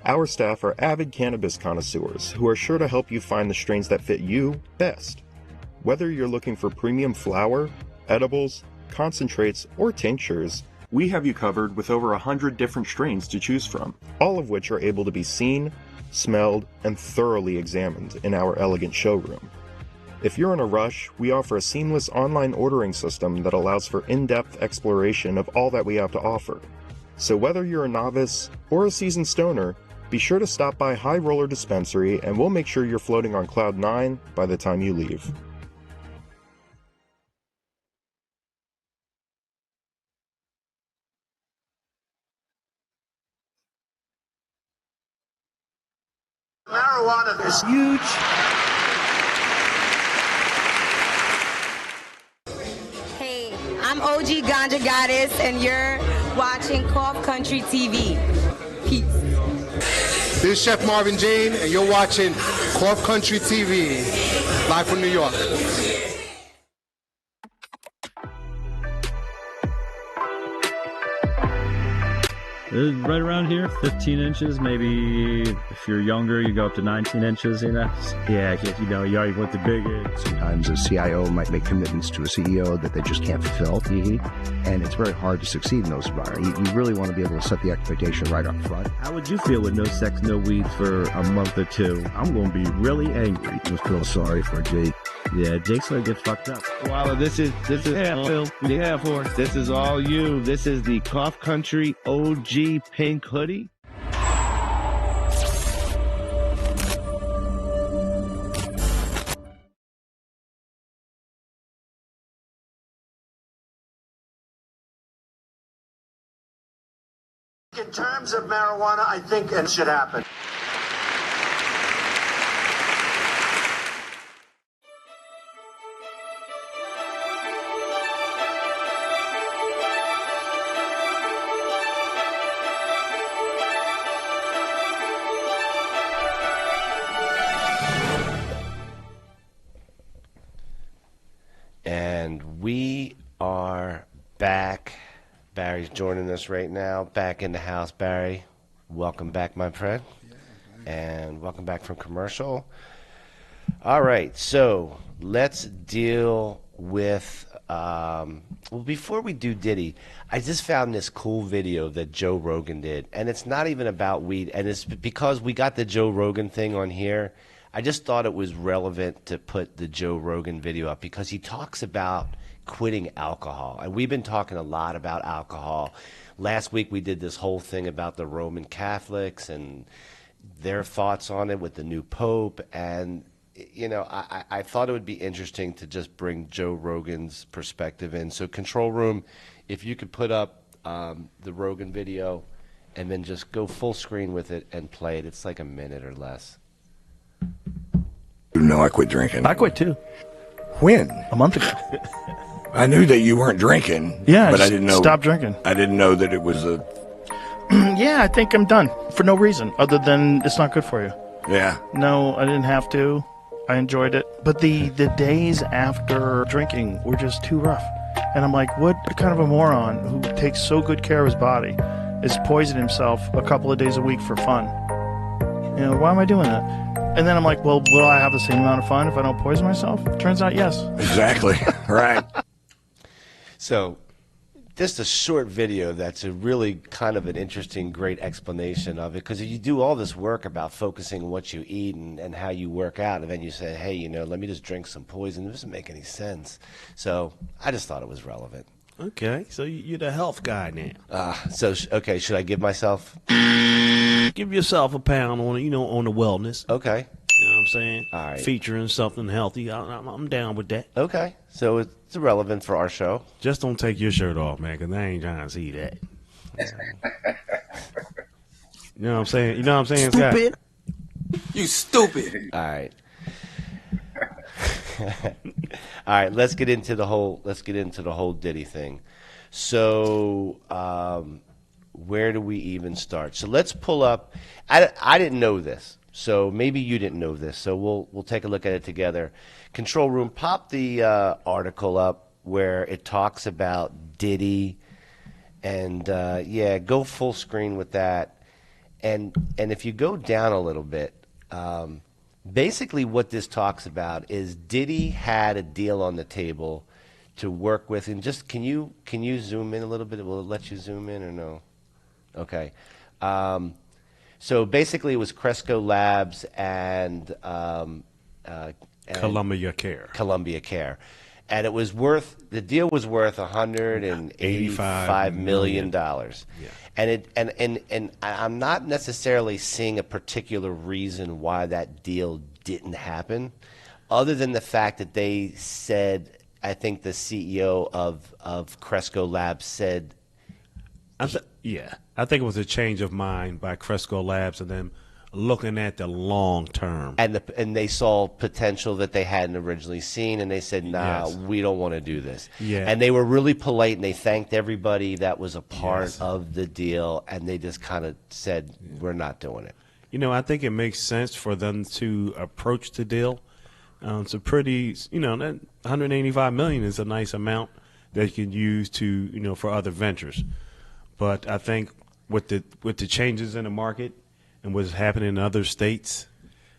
Our staff are avid cannabis connoisseurs who are sure to help you find the strains that fit you best. Whether you're looking for premium flower, edibles, concentrates, or tinctures, we have you covered with over 100 different strains to choose from, all of which are able to be seen, smelled, and thoroughly examined in our elegant showroom. If you're in a rush, we offer a seamless online ordering system that allows for in-depth exploration of all that we have to offer. So whether you're a novice or a seasoned stoner, be sure to stop by High Roller Dispensary and we'll make sure you're floating on cloud 9 by the time you leave. Marijuana is huge. Hey, I'm OG Ganja Goddess, and you're watching Cough Country TV. Peace. This is Chef Marvin Jane, and you're watching Cough Country TV, live from New York. Right around here, 15 inches, maybe if you're younger, you go up to 19 inches, Yeah, you already went the big end. Sometimes a CIO might make commitments to a CEO that they just can't fulfill. And it's very hard to succeed in those environments. You really want to be able to set the expectation right up front. How would you feel with no sex, no weed for a month or two? I'm going to be really angry. I just feel sorry for Jake. Yeah, Jake's going to get fucked up. Wow, this is Phil. Yeah, for this is all you. This is the Cough Country OG pink hoodie. In terms of marijuana, I think it should happen. And we are back. Barry's joining us right now. Back in the house, Barry. Welcome back, my friend. And welcome back from commercial. All right, so let's deal with, well, before we do Diddy, I just found this cool video that Joe Rogan did. And it's not even about weed. And it's because we got the Joe Rogan thing on here. I just thought it was relevant to put the Joe Rogan video up because he talks about quitting alcohol. And we've been talking a lot about alcohol. Last week we did this whole thing about the Roman Catholics and their thoughts on it with the new Pope. And, you know, I thought it would be interesting to just bring Joe Rogan's perspective in. So Control Room, if you could put up the Rogan video and then just go full screen with it and play it. It's like a minute or less. No, I quit drinking. I quit too. When? A month ago. I knew that you weren't drinking. Yeah, but I just didn't know. Stop drinking. I didn't know that it was a. Yeah, I think I'm done for no reason other than it's not good for you. Yeah. No, I didn't have to. I enjoyed it, but the days after drinking were just too rough. And I'm like, what kind of a moron who takes so good care of his body is poisoning himself a couple of days a week for fun? You know, why am I doing that? And then I'm like, well, will I have the same amount of fun if I don't poison myself? Turns out, yes. Exactly. Right. So just a short video that's a really kind of an interesting, great explanation of it. Because you do all this work about focusing on what you eat and how you work out, and then you say, hey, you know, let me just drink some poison. It doesn't make any sense. So I just thought it was relevant. Okay, so you're the health guy now. Okay, should I give myself? Give yourself a pound on it, you know, on the wellness. Okay. You know what I'm saying? All right. Featuring something healthy. I'm down with that. Okay, so it's irrelevant for our show. Just don't take your shirt off, man, because I ain't trying to see that. You know what I'm saying? You know what I'm saying, Scott? Stupid. You stupid. All right. All right, let's get into the whole Diddy thing. So, where do we even start? So let's pull up. I didn't know this, so maybe you didn't know this. So we'll take a look at it together. Control Room, pop the article up where it talks about Diddy, and yeah, go full screen with that. And if you go down a little bit. Basically what this talks about is Diddy had a deal on the table to work with, and just can you zoom in a little bit? Will it let you zoom in or no? Okay. So basically it was Cresco Labs and Columbia Care. Columbia Care. And the deal was worth $185 million. Yeah. And I'm not necessarily seeing a particular reason why that deal didn't happen, other than the fact that they said, I think the CEO of Cresco Labs said. I think it was a change of mind by Cresco Labs and them looking at the long term. And they saw potential that they hadn't originally seen, and they said, nah, we don't want to do this. Yeah. And they were really polite, and they thanked everybody that was a part of the deal, and they just kind of said, we're not doing it. You know, I think it makes sense for them to approach the deal. It's a pretty, you know, that $185 million is a nice amount that you can use to, you know, for other ventures. But I think with the changes in the market and what's happening in other states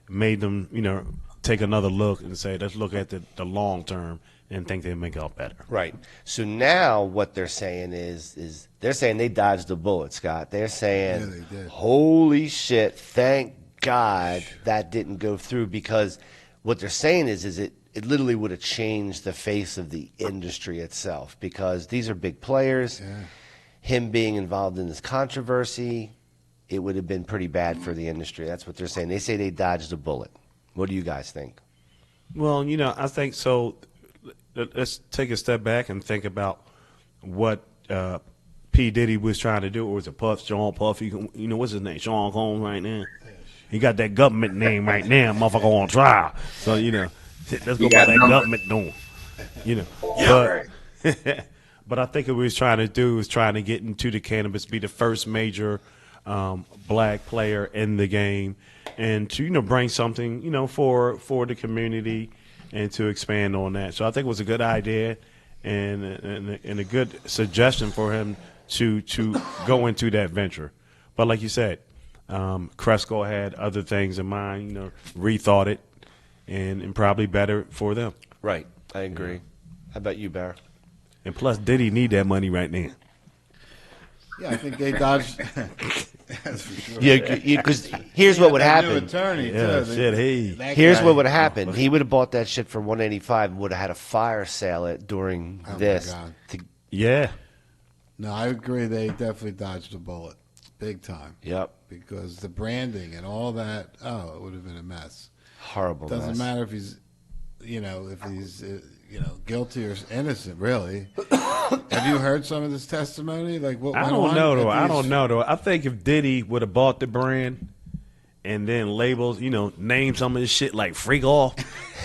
made them, you know, take another look and say, let's look at the long term and think they'll make it all better. Right. So now what they're saying is they're saying they dodged a bullet, Scott. They're saying, they did. Holy shit, thank God that didn't go through, because what they're saying is it literally would have changed the face of the industry itself, because these are big players. Yeah. Him being involved in this controversy, it would have been pretty bad for the industry. That's what they're saying. They say they dodged a bullet. What do you guys think? Well, you know, I think so. Let's take a step back and think about what P. Diddy was trying to do. Or was it Puff, Sean Puff? You know, what's his name? Sean Combs right now. He got that government name right now. Motherfucker on trial. So, you know, let's go by that government doing. You know. Yeah, but, but I think what we was trying to do is trying to get into the cannabis, be the first major black player in the game, and to, you know, bring something, you know, for the community and to expand on that. So I think it was a good idea and a good suggestion for him to go into that venture. But like you said, Cresco had other things in mind, you know, rethought it, and probably better for them. Right. I agree. How about you, Barry? And plus, Diddy need that money right now. Yeah, I think they dodged. That's for sure. Yeah, because here's what would That new happen. attorney, Yeah, too. shit, That Here's guy- what would happen. He would have bought that shit for 185 and would have had to fire sale it during Oh, my this. God. Yeah. No, I agree. They definitely dodged a bullet, big time. Yep. Because the branding and all that, it would have been a mess. Horrible Doesn't mess. matter if he's, guilty or innocent. Really. Have you heard some of this testimony? Like what? I went don't on know at though. I these- don't know though. I think if Diddy would have bought the brand and then labels, name some of this shit like freak off.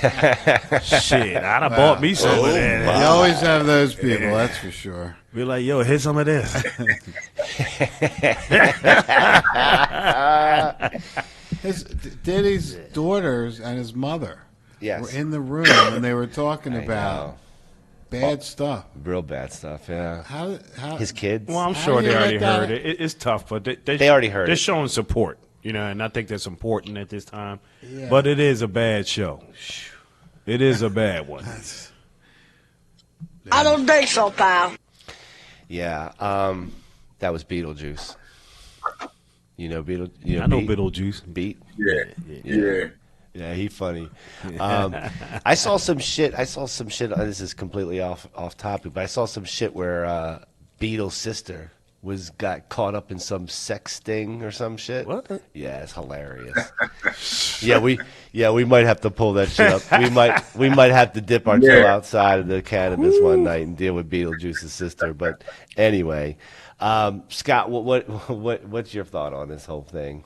Shit, I'd have bought me some of that. You always have those people, that's for sure. Be like, yo, here's some of this. Diddy's daughters and his mother were in the room and they were talking I about know. bad stuff. Real bad stuff, yeah. How His kids? Well, I'm How sure do you they already let that- heard it. It's tough, but They already heard They're it. showing support, and I think that's important at this time. Yeah. But it is a bad show. It is a bad one. I don't think so, pal. Yeah, that was Beetlejuice. You know Beetle? I know Beetlejuice. Beat? Yeah. Yeah, he funny. I saw some shit. This is completely off topic, but I saw some shit where Beetle's sister got caught up in some sex sting or some shit. What? Yeah, it's hilarious. we might have to pull that shit up. We might have to dip our toe outside of the cannabis one night and deal with Beetlejuice's sister. But anyway, Scott, what's your thought on this whole thing?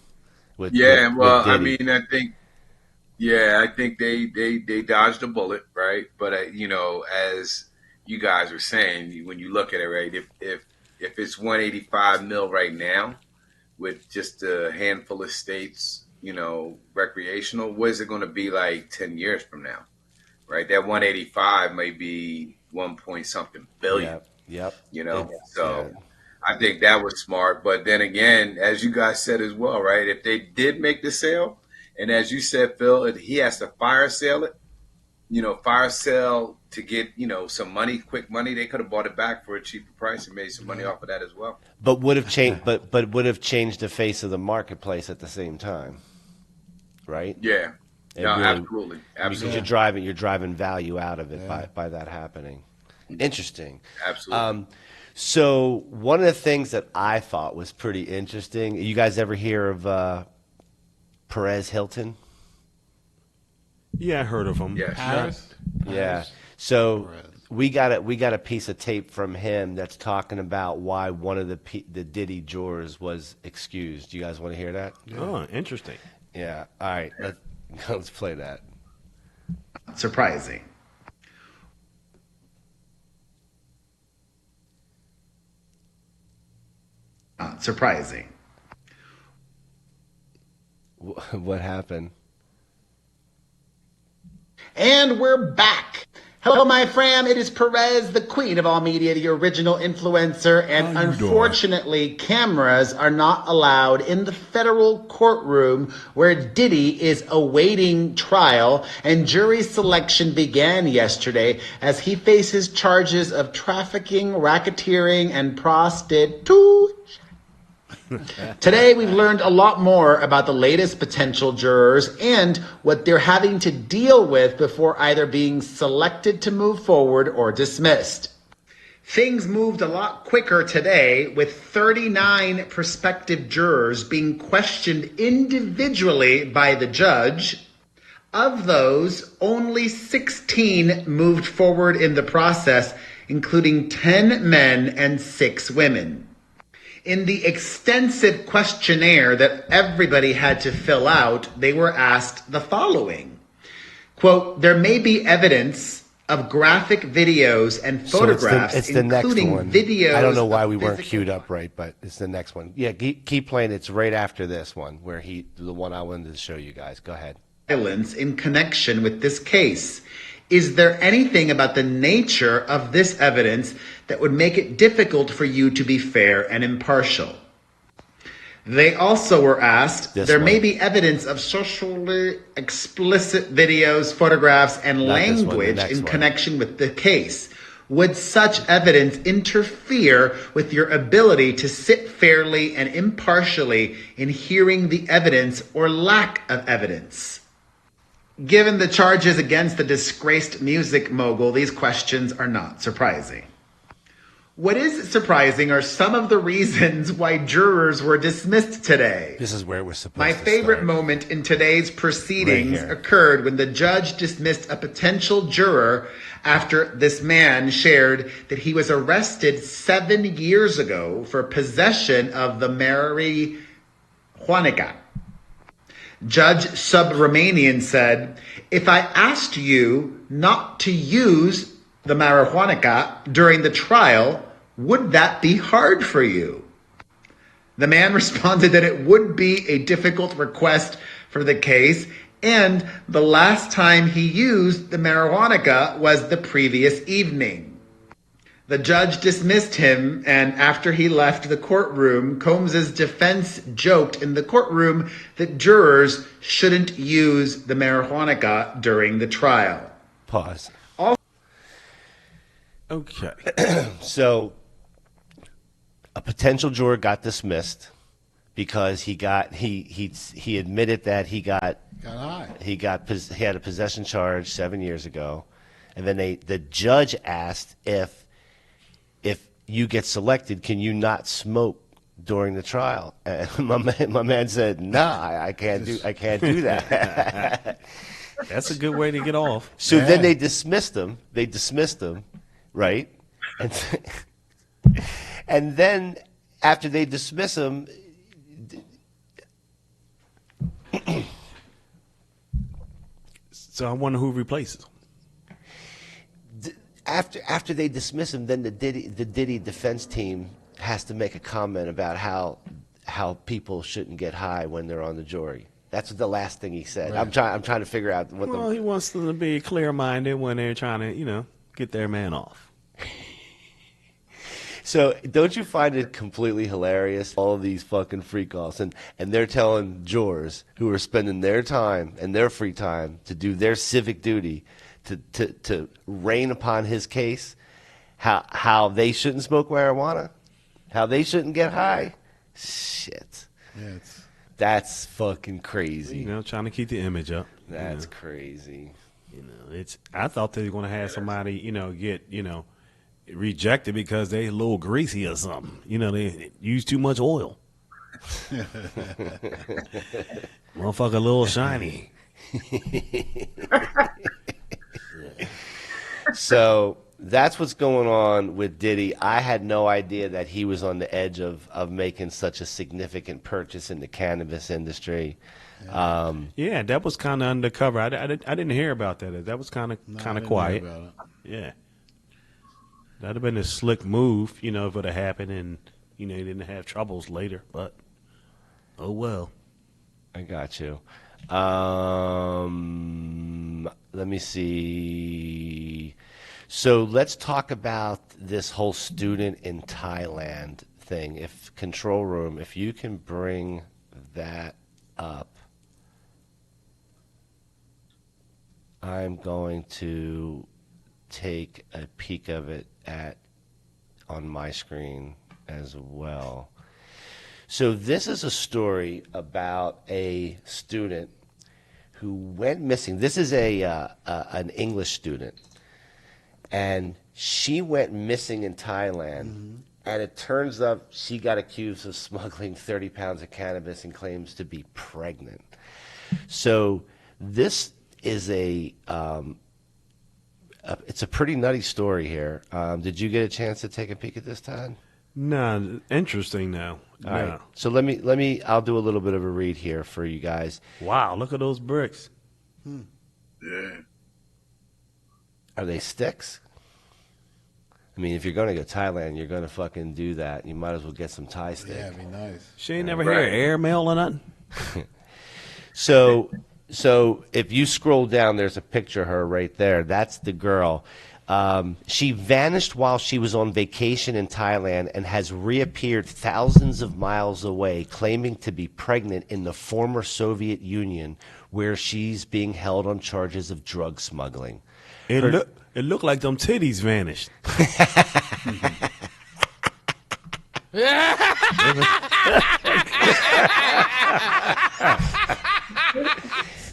With I Diddy? mean, I think they dodged a bullet, right? But as you guys were saying, when you look at it, right, if it's 185 mil right now, with just a handful of states, recreational, what is it going to be like 10 years from now, right? That 185 may be 1 point something billion. Yep. So. I think that was smart. But then again, as you guys said as well, right? If they did make the sale, and as you said, Phil, if he has to fire sale it, fire sale to get, some money, quick money, they could have bought it back for a cheaper price and made some money off of that as well. But would have changed. But would have changed the face of the marketplace at the same time, right? Yeah. It No, really- absolutely. Because Absolutely. you're driving value out of it by that happening. Interesting. Absolutely. So one of the things that I thought was pretty interesting. You guys ever hear of Perez Hilton? Yeah, I heard of him. Yes. Paris? Yeah. So we got a piece of tape from him that's talking about why one of the Diddy jurors was excused. You guys want to hear that? Oh, interesting. Yeah. All right. Let's play that. Surprising. Surprising. What happened? And we're back. Hello, my fam. It is Perez, the queen of all media, the original influencer. And unfortunately, cameras are not allowed in the federal courtroom where Diddy is awaiting trial. And jury selection began yesterday as he faces charges of trafficking, racketeering, and prostitution. Today, we've learned a lot more about the latest potential jurors and what they're having to deal with before either being selected to move forward or dismissed. Things moved a lot quicker today, with 39 prospective jurors being questioned individually by the judge. Of those, only 16 moved forward in the process, including 10 men and 6 women. In the extensive questionnaire that everybody had to fill out, they were asked the following. Quote, there may be evidence of graphic videos and photographs, so it's the next including one. videos. I don't know why we of weren't physical queued up right, but it's the next one. Yeah, keep playing. It's right after this one, where the one I wanted to show you guys. Go ahead. Violence in connection with this case. Is there anything about the nature of this evidence that would make it difficult for you to be fair and impartial? They also were asked, there may be evidence of socially explicit videos, photographs, and Not this one, the language next in one. connection with the case. Would such evidence interfere with your ability to sit fairly and impartially in hearing the evidence or lack of evidence? Given the charges against the disgraced music mogul, these questions are not surprising. What is surprising are some of the reasons why jurors were dismissed today. This is where we're supposed My to favorite start. moment in today's proceedings Right here. occurred when the judge dismissed a potential juror after this man shared that he was arrested 7 years ago for possession of the marijuana. Judge Subramanian said, "If I asked you not to use the marijuana during the trial, would that be hard for you?" The man responded that it would be a difficult request for the case, and the last time he used the marijuana was the previous evening. The judge dismissed him, and after he left the courtroom, Combs's defense joked in the courtroom that jurors shouldn't use the marijuana during the trial. Pause. Okay. So, a potential juror got dismissed because he admitted that he had a possession charge 7 years ago, and then the judge asked if you get selected, can you not smoke during the trial? And my man said, "Nah, I can't do that." That's a good way to get off. So then they dismissed him. Right? And then after they dismiss him, so I wonder who replaces him. after they dismiss him, then the Diddy defense team has to make a comment about how people shouldn't get high when they're on the jury. That's the last thing he said. Right. I'm trying to figure out what. Well, he wants them to be clear-minded when they're trying to, get their man off. So don't you find it completely hilarious, all of these fucking freak-offs, and they're telling jurors who are spending their time and their free time to do their civic duty to rain upon his case, how they shouldn't smoke marijuana, how they shouldn't get high? Shit. Yeah, that's fucking crazy. Trying to keep the image up. That's crazy. I thought they were going to have somebody, get, rejected because they a little greasy or something. They use too much oil. Motherfucker, a little shiny. So that's what's going on with Diddy. I had no idea that he was on the edge of making such a significant purchase in the cannabis industry. Yeah, that was kind of undercover. I didn't hear about that. That was kind of quiet. Yeah, that'd have been a slick move, if it would have happened, and he didn't have troubles later. But oh well. I got you. Let me see. So let's talk about this whole student in Thailand thing. If control room, if you can bring that up, I'm going to take a peek of it on my screen as well. So this is a story about a student who went missing. This is an English student, and she went missing in Thailand. And it turns out she got accused of smuggling 30 pounds of cannabis and claims to be pregnant. So this is it's a pretty nutty story here. Did you get a chance to take a peek at this, Todd? No, interesting now. All right. So let me. I'll do a little bit of a read here for you guys. Wow, look at those bricks. Yeah. Are they sticks? I mean, if you're going to go Thailand, you're going to fucking do that. You might as well get some Thai stick. Yeah, it'd be nice. She ain't never hear airmail or nothing. So if you scroll down, there's a picture of her right there. That's the girl. She vanished while she was on vacation in Thailand and has reappeared thousands of miles away, claiming to be pregnant in the former Soviet Union, where she's being held on charges of drug smuggling. It looked like them titties vanished.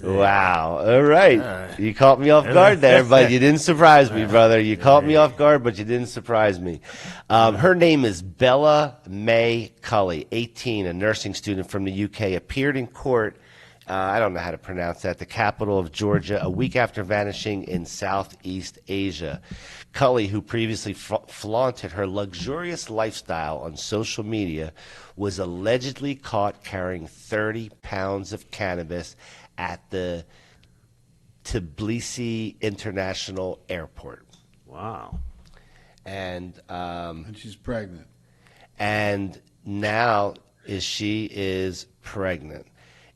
Wow. All right. You caught me off guard there, but you didn't surprise me, brother. You caught me off guard, but you didn't surprise me. Her name is Bella May Cully, 18, a nursing student from the UK, appeared in court. I don't know how to pronounce that, the capital of Georgia, a week after vanishing in Southeast Asia. Cully, who previously flaunted her luxurious lifestyle on social media, was allegedly caught carrying 30 pounds of cannabis at the Tbilisi International Airport. Wow. And she's pregnant. And now she is pregnant.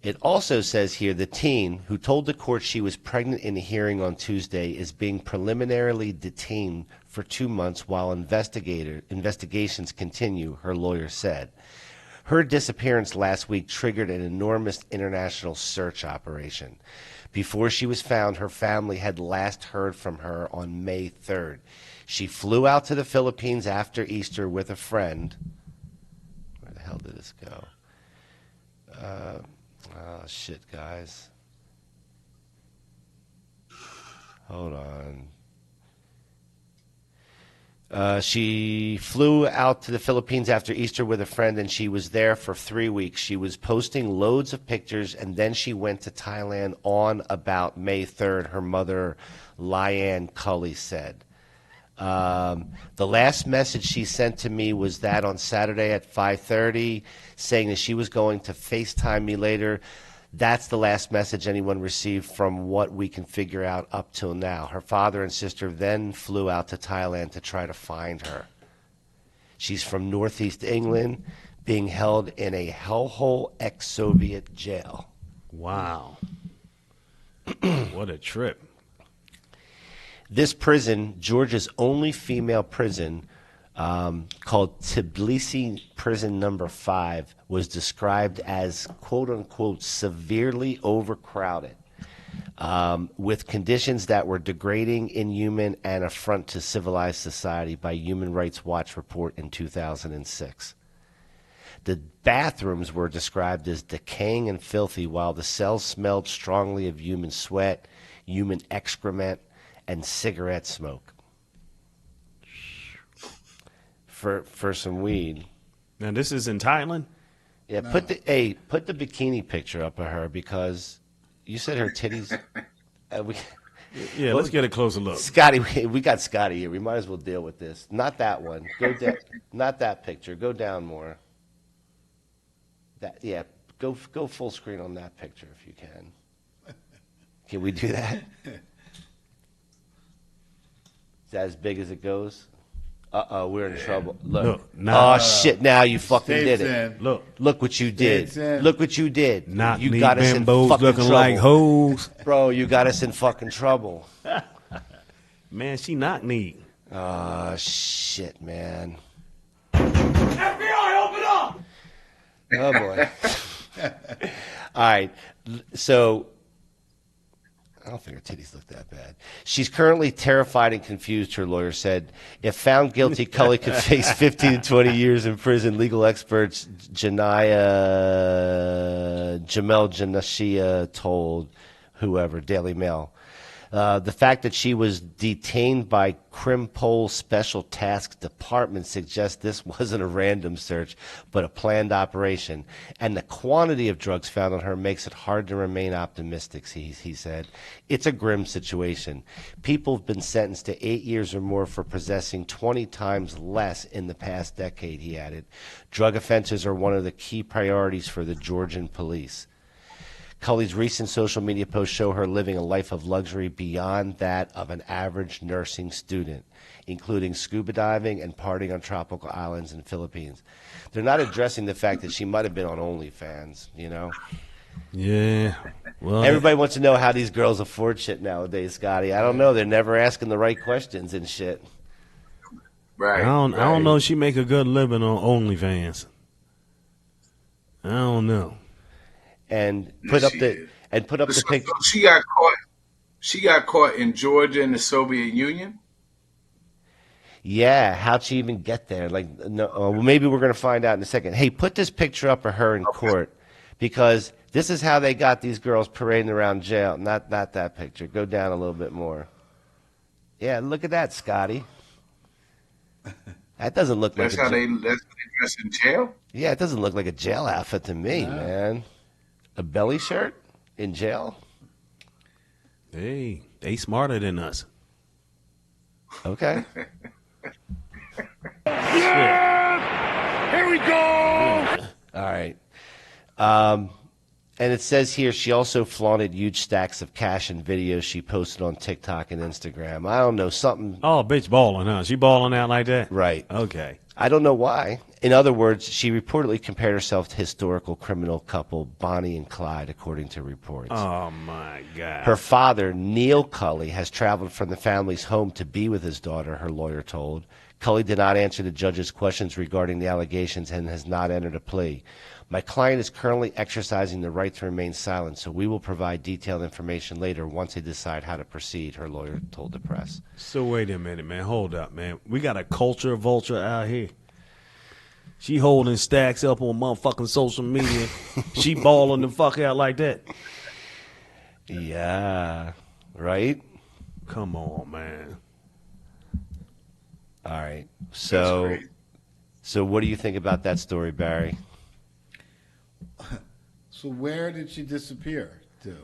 It also says here the teen, who told the court she was pregnant in a hearing on Tuesday, is being preliminarily detained for 2 months while investigations continue, her lawyer said. Her disappearance last week triggered an enormous international search operation. Before she was found, her family had last heard from her on May 3rd. She flew out to the Philippines after Easter with a friend. Where the hell did this go? Oh, shit, guys. Hold on. She flew out to the Philippines after Easter with a friend, and she was there for 3 weeks. She was posting loads of pictures, and then she went to Thailand on about May 3rd, her mother, Lyanne Cully, said. The last message she sent to me was that on Saturday at 5:30, saying that she was going to FaceTime me later. That's the last message anyone received from what we can figure out up till now. Her father and sister then flew out to Thailand to try to find her. She's from Northeast England, being held in a hellhole ex-Soviet jail. Wow. What a trip. This prison, Georgia's only female prison, called Tbilisi Prison Number 5, was described as, quote-unquote, severely overcrowded, with conditions that were degrading, inhuman, and affront to civilized society by Human Rights Watch report in 2006. The bathrooms were described as decaying and filthy, while the cells smelled strongly of human sweat, human excrement, and cigarette smoke. For some weed. Now this is in Thailand? Yeah, No. put the bikini picture up of her, because you said her titties. Yeah, let's get a closer look. Scotty, we got Scotty here. We might as well deal with this. Not that one. Go down. Not that picture. Go down more. Go full screen on that picture if you can. Can we do that? Is that as big as it goes? We're in trouble. Look. No, shit, now you fucking States did it. in. Look what you did. States in. Look what you did. Knock You me got us in bimbos fucking looking trouble. like hoes. Bro, you got us in fucking trouble. Man, she knock me. Shit, man. FBI, open up! Oh, boy. All right. So, I don't think her titties look that bad. She's currently terrified and confused, her lawyer said. If found guilty, Cully could face 15 to 20 years in prison. Legal experts Jamel Janashia told whoever, Daily Mail. The fact that she was detained by Krimpol Special Task Department suggests this wasn't a random search, but a planned operation. And the quantity of drugs found on her makes it hard to remain optimistic, he said. It's a grim situation. People have been sentenced to 8 years or more for possessing 20 times less in the past decade, he added. Drug offenses are one of the key priorities for the Georgian police. Cully's recent social media posts show her living a life of luxury beyond that of an average nursing student, including scuba diving and partying on tropical islands in the Philippines. They're not addressing the fact that she might have been on OnlyFans, you know? Yeah. Well, everybody wants to know how these girls afford shit nowadays, Scotty. I don't know. They're never asking the right questions and shit. Right. I don't know if she make a good living on OnlyFans. I don't know. And put up the picture. She got caught. She got caught in Georgia in the Soviet Union. Yeah, how'd she even get there? Like, no, well, maybe we're going to find out in a second. Hey, put this picture up of her in court, because this is how they got these girls parading around jail. Not that picture. Go down a little bit more. Yeah, look at that, Scotty. That doesn't look That's like how they dress in jail. Yeah, it doesn't look like a jail outfit to me, man. A belly shirt in jail? Hey, they smarter than us. Okay. Here we go. All right. And it says here she also flaunted huge stacks of cash in videos she posted on TikTok and Instagram. I don't know, something. Oh, bitch balling, huh? She balling out like that? Right. Okay. I don't know why. In other words, she reportedly compared herself to historical criminal couple Bonnie and Clyde, according to reports. Oh, my God. Her father, Neil Cully, has traveled from the family's home to be with his daughter, her lawyer told. Cully did not answer the judge's questions regarding the allegations and has not entered a plea. My client is currently exercising the right to remain silent, so we will provide detailed information later once they decide how to proceed, her lawyer told the press. So wait a minute, man. Hold up, man. We got a culture vulture out here. She holding stacks up on motherfucking social media. She balling the fuck out like that. Yeah. Right? Come on, man. All right. So what do you think about that story, Barry? So where did she disappear to?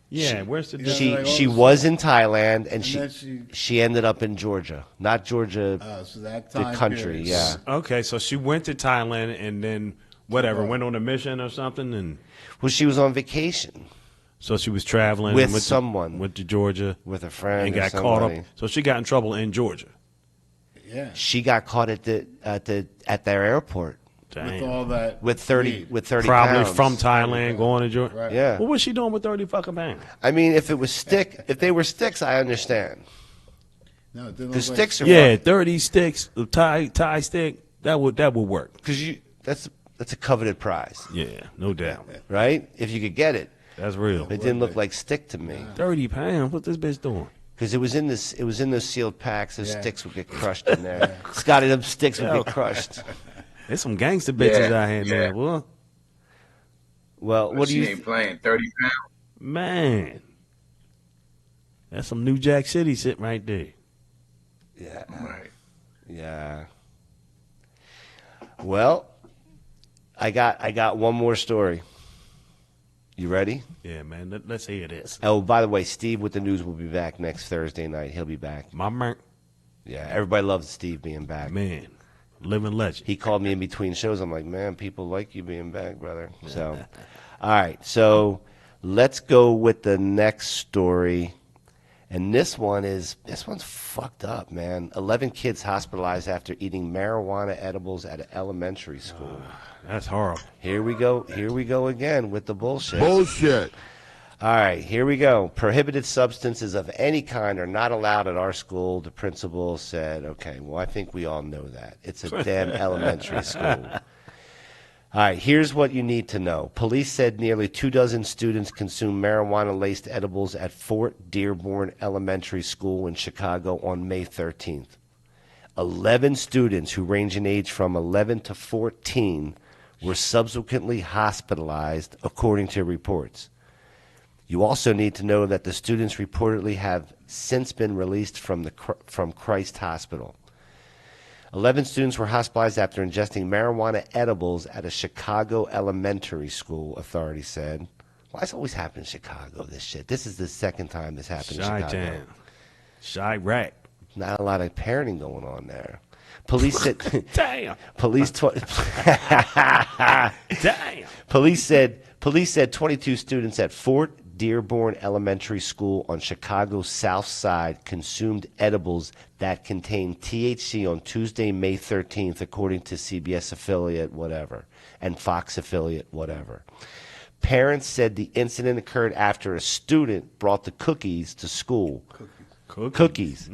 Yeah, where's the She was in Thailand, and then she ended up in Georgia. Not Georgia, so that the time country, period. yeah. Okay, so she went to Thailand and then whatever, went on a mission or something, and well, she was on vacation. So she was traveling with went someone. Went to Georgia with a friend and or got caught somebody. up. So she got in trouble in Georgia. Yeah. She got caught at their airport. With all that with 30 probably pounds. from Thailand going to Georgia. Right. Yeah. What was she doing with 30 fucking pounds? I mean, if they were sticks, I understand. No, it didn't The look like sticks are 30 sticks of Thai stick. That would work. because that's a coveted prize. Yeah, no doubt. Right? If you could get it. That's real. It didn't look like stick to me. 30 pounds. What this bitch doing? Because it was in those sealed packs. Those sticks would get crushed in there. Scotty, them sticks would get crushed. There's some gangster bitches out here, man. Well, what do you? She ain't playing 30 pounds. Man, that's some New Jack City shit right there. Yeah. Right. Yeah. Well, I got one more story. You ready? Yeah, man. Let's hear this. Oh, by the way, Steve with the news will be back next Thursday night. He'll be back. My man. Yeah, everybody loves Steve being back. Man, living legend. He called me in between shows. I'm like, man, people like you being back, brother. So, all right. So let's go with the next story. And this one's fucked up, man. 11 kids hospitalized after eating marijuana edibles at an elementary school. That's horrible. Here we go again with the bullshit. Bullshit. All right, here we go. Prohibited substances of any kind are not allowed at our school, the principal said. Okay, well, I think we all know that. It's a damn elementary school. All right, here's what you need to know. Police said nearly 24 students consumed marijuana-laced edibles at Fort Dearborn Elementary School in Chicago on May 13th. 11 students who range in age from 11 to 14 were subsequently hospitalized, according to reports. You also need to know that the students reportedly have since been released from Christ Hospital. 11 students were hospitalized after ingesting marijuana edibles at a Chicago elementary school, authorities said. Why does it always happen in Chicago, this shit? This is the second time this happened in Chicago. Chi-town. Chirac. Not a lot of parenting going on there. Police said... Damn. Damn. Police said 22 students at Fort Dearborn Elementary School on Chicago's South Side consumed edibles that contained THC on Tuesday, May 13th, according to CBS affiliate whatever and Fox affiliate whatever. Parents said the incident occurred after a student brought the cookies to school. Cookies.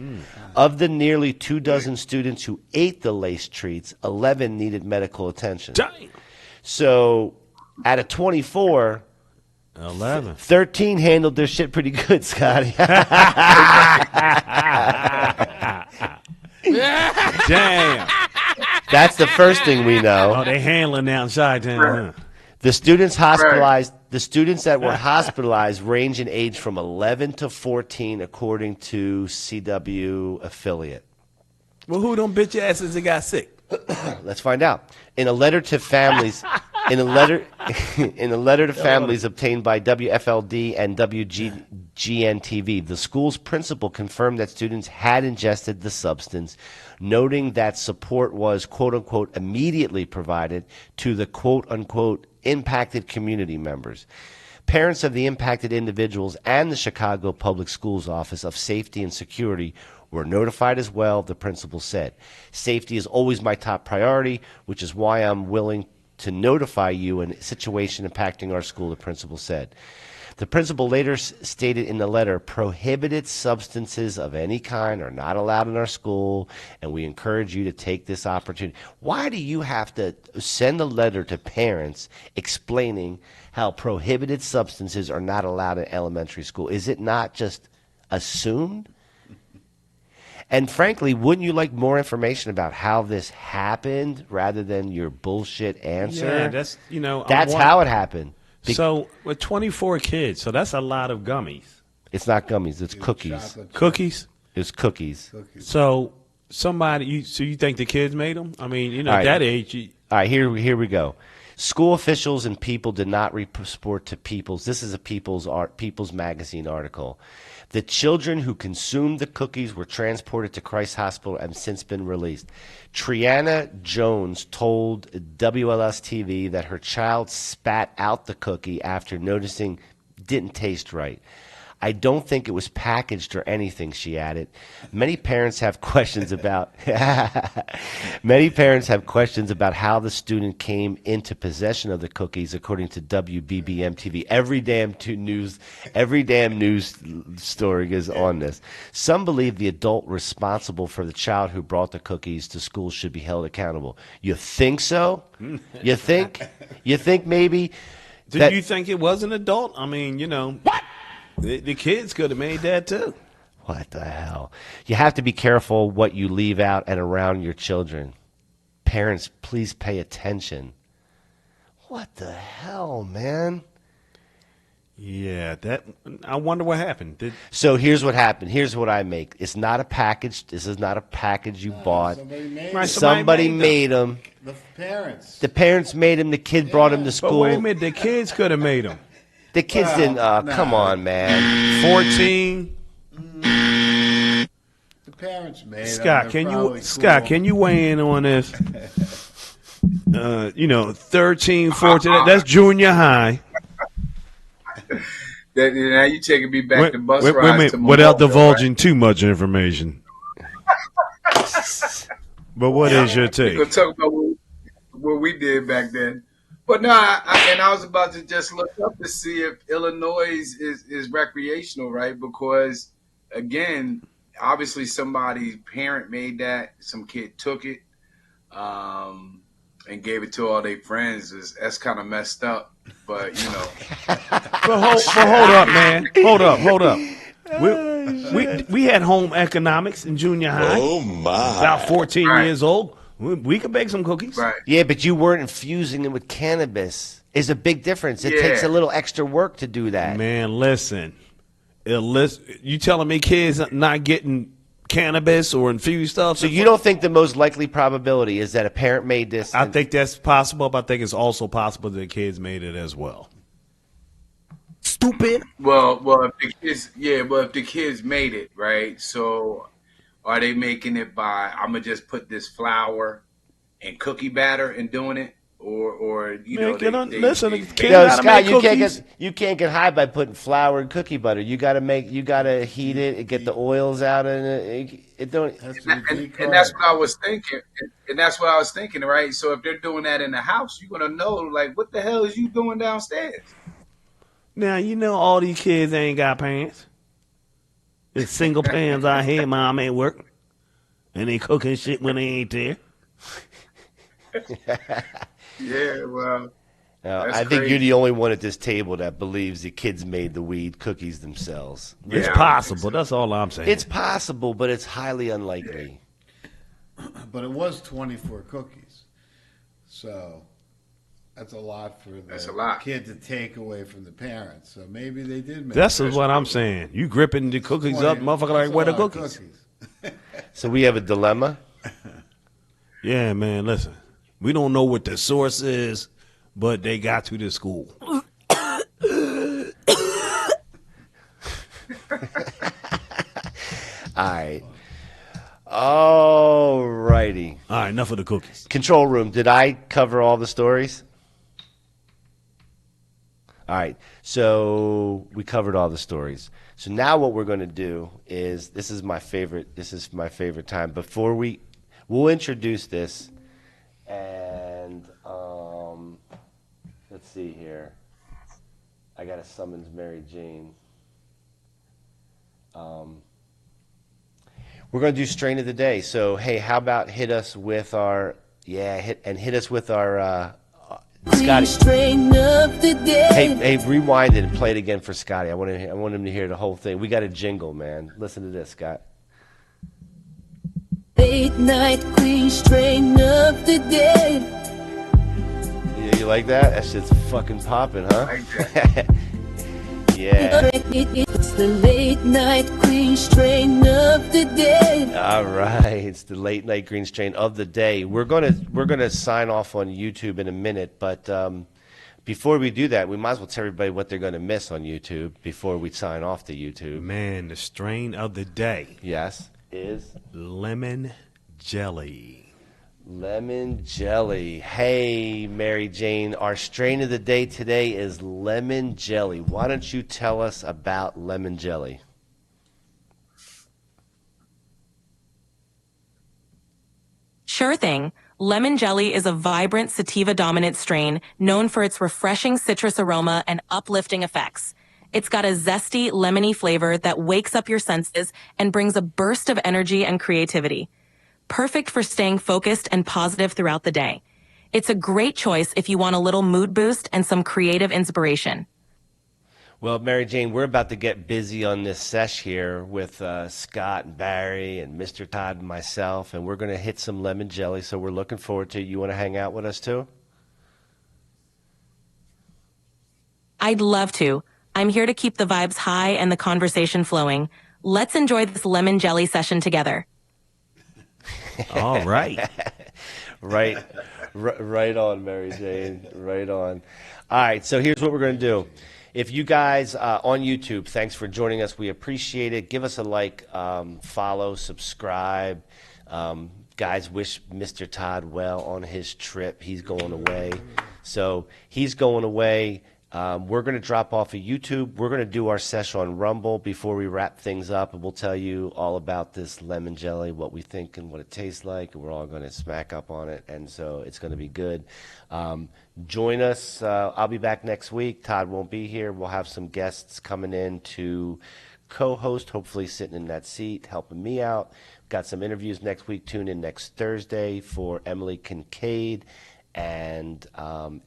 Of the nearly 24 students who ate the laced treats, 11 needed medical attention. Damn. So, out of 24, 11. 13 handled their shit pretty good, Scotty. Damn. That's the first thing we know. Oh, they handling outside town. Huh? The students hospitalized. The students that were hospitalized range in age from 11 to 14, according to CW affiliate. Well, who them bitch asses that got sick? Let's find out. In a letter to families, in a letter to families obtained by WFLD and WGN-TV, the school's principal confirmed that students had ingested the substance, noting that support was quote unquote immediately provided to the quote unquote impacted community members. Parents of the impacted individuals and the Chicago Public Schools Office of Safety and Security were notified as well, the principal said. Safety is always my top priority, which is why I'm willing to notify you in a situation impacting our school, the principal said. The principal later stated in the letter, prohibited substances of any kind are not allowed in our school, and we encourage you to take this opportunity. Why do you have to send a letter to parents explaining how prohibited substances are not allowed in elementary school? Is it not just assumed? And frankly, wouldn't you like more information about how this happened rather than your bullshit answer? Yeah, that's, you know. That's how it happened. So, with 24 kids, so that's a lot of gummies. It's not gummies, it's cookies. Cookies? It's cookies. So, so you think the kids made them? I mean, you know, All right. at that age. All right, here we go. School officials and people did not report to People's. This is a People's Magazine article. The children who consumed the cookies were transported to Christ Hospital and have since been released. Triana Jones told WLS-TV that her child spat out the cookie after noticing didn't taste right. I don't think it was packaged or anything, she added. Many parents have questions about how the student came into possession of the cookies, according to WBBM TV. Every damn news story is on this. Some believe the adult responsible for the child who brought the cookies to school should be held accountable. You think so? You think maybe? Did you think it was an adult? I mean, you know. What? The kids could have made that too. What the hell? You have to be careful what you leave out and around your children. Parents, please pay attention. What the hell, man? Yeah, I wonder what happened. So here's what happened. Here's what I make. It's not a package. This is not a package you bought. Somebody made them. The parents. The parents made them. The kid brought them to school. But wait a minute, the kids could have made them. The kids didn't. Come on, man. 14. The parents made Scott, them. Can you weigh in on this? 13, 14. That's junior high. Now you taking me back to bus rides. Wait a minute, without divulging too much information. But what is your take? We're going to talk about what we did back then. But no, I was about to just look up to see if Illinois is recreational, right? Because, again, obviously somebody's parent made that. Some kid took it and gave it to all their friends. That's kind of messed up. But, you know. But hold up, man. Hold up. We had home economics in junior high. Oh, my. About 14 years old. We could bake some cookies. Right. Yeah, but you weren't infusing it with cannabis. Is a big difference. It takes a little extra work to do that. Man, listen. You telling me kids not getting cannabis or infused stuff? So you don't think the most likely probability is that a parent made this? I think that's possible, but I think it's also possible that kids made it as well. Stupid. Well, if the kids made it, right? So are they making it by, I'm going to just put this flour and cookie batter and doing it? Or listen, Scott, you can't get high by putting flour and cookie butter. You gotta heat it and get the oils out of it. And that's what I was thinking. And that's what I was thinking, right? So if they're doing that in the house, you're gonna know, like, what the hell is you doing downstairs? Now you know all these kids ain't got pants. It's single pants out here. Mom ain't working, and they cooking shit when they ain't there. Yeah, well, That's I think crazy. you're the only one at this table that believes the kids made the weed cookies themselves. It's possible. That's all I'm saying. It's possible, but it's highly unlikely. But it was 24 cookies. So that's a lot for the kid to take away from the parents. So maybe they did make That's what I'm saying. You gripping the cookies up, motherfucker, like where the cookies? So we have a dilemma. Yeah, man, listen. We don't know what the source is, but they got to the school. All right. All righty. All right, enough of the cookies. Control room, did I cover all the stories? All right. So we covered all the stories. So now what we're going to do is this is my favorite time. Before we'll introduce this, and let's see here. I got to summons Mary Jane. We're going to do strain of the day. So, hey, how about hit us with our Scotty. Strain of the day. Hey, rewind it and play it again for Scotty. I want him to hear the whole thing. We got a jingle, man. Listen to this, Scott. Late night queen, strain of the day. You like that? That shit's fucking popping, huh? Yeah. It's the late night queen, strain of the day. All right, it's the late night green strain of the day. We're gonna sign off on YouTube in a minute, but before we do that, we might as well tell everybody what they're gonna miss on YouTube before we sign off to YouTube. Man, the strain of the day. Yes, is lemon jelly. Lemon jelly. Hey, Mary Jane, our strain of the day today is lemon jelly. Why don't you tell us about lemon jelly? Sure thing. Lemon jelly is a vibrant sativa-dominant strain known for its refreshing citrus aroma and uplifting effects. It's got a zesty, lemony flavor that wakes up your senses and brings a burst of energy and creativity. Perfect for staying focused and positive throughout the day. It's a great choice if you want a little mood boost and some creative inspiration. Well, Mary Jane, we're about to get busy on this sesh here with Scott and Barry and Mr. Todd and myself, and we're going to hit some lemon jelly, so we're looking forward to it. You want to hang out with us too? I'd love to. I'm here to keep the vibes high and the conversation flowing. Let's enjoy this lemon jelly session together. All right. Right on, Mary Jane. Right on. All right, so here's what we're going to do. If you guys on YouTube, thanks for joining us. We appreciate it. Give us a like, follow, subscribe. Guys, wish Mr. Todd well on his trip. He's going away. So he's going away. We're going to drop off of YouTube. We're going to do our session on Rumble before we wrap things up, and we'll tell you all about this lemon jelly, what we think and what it tastes like, and we're all going to smack up on it, and so it's going to be good. Join us. I'll be back next week. Todd won't be here. We'll have some guests coming in to co-host, hopefully sitting in that seat, helping me out. Got some interviews next week. Tune in next Thursday for Emily Kincaid and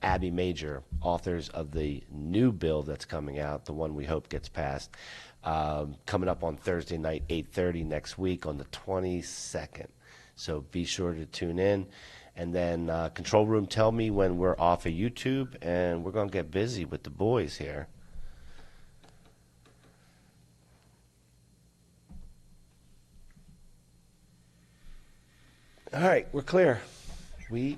Abby Major, authors of the new bill that's coming out, the one we hope gets passed, coming up on Thursday night, 8:30 next week on the 22nd. So be sure to tune in. And then Control Room, tell me when we're off of YouTube, and we're going to get busy with the boys here. All right, we're clear. We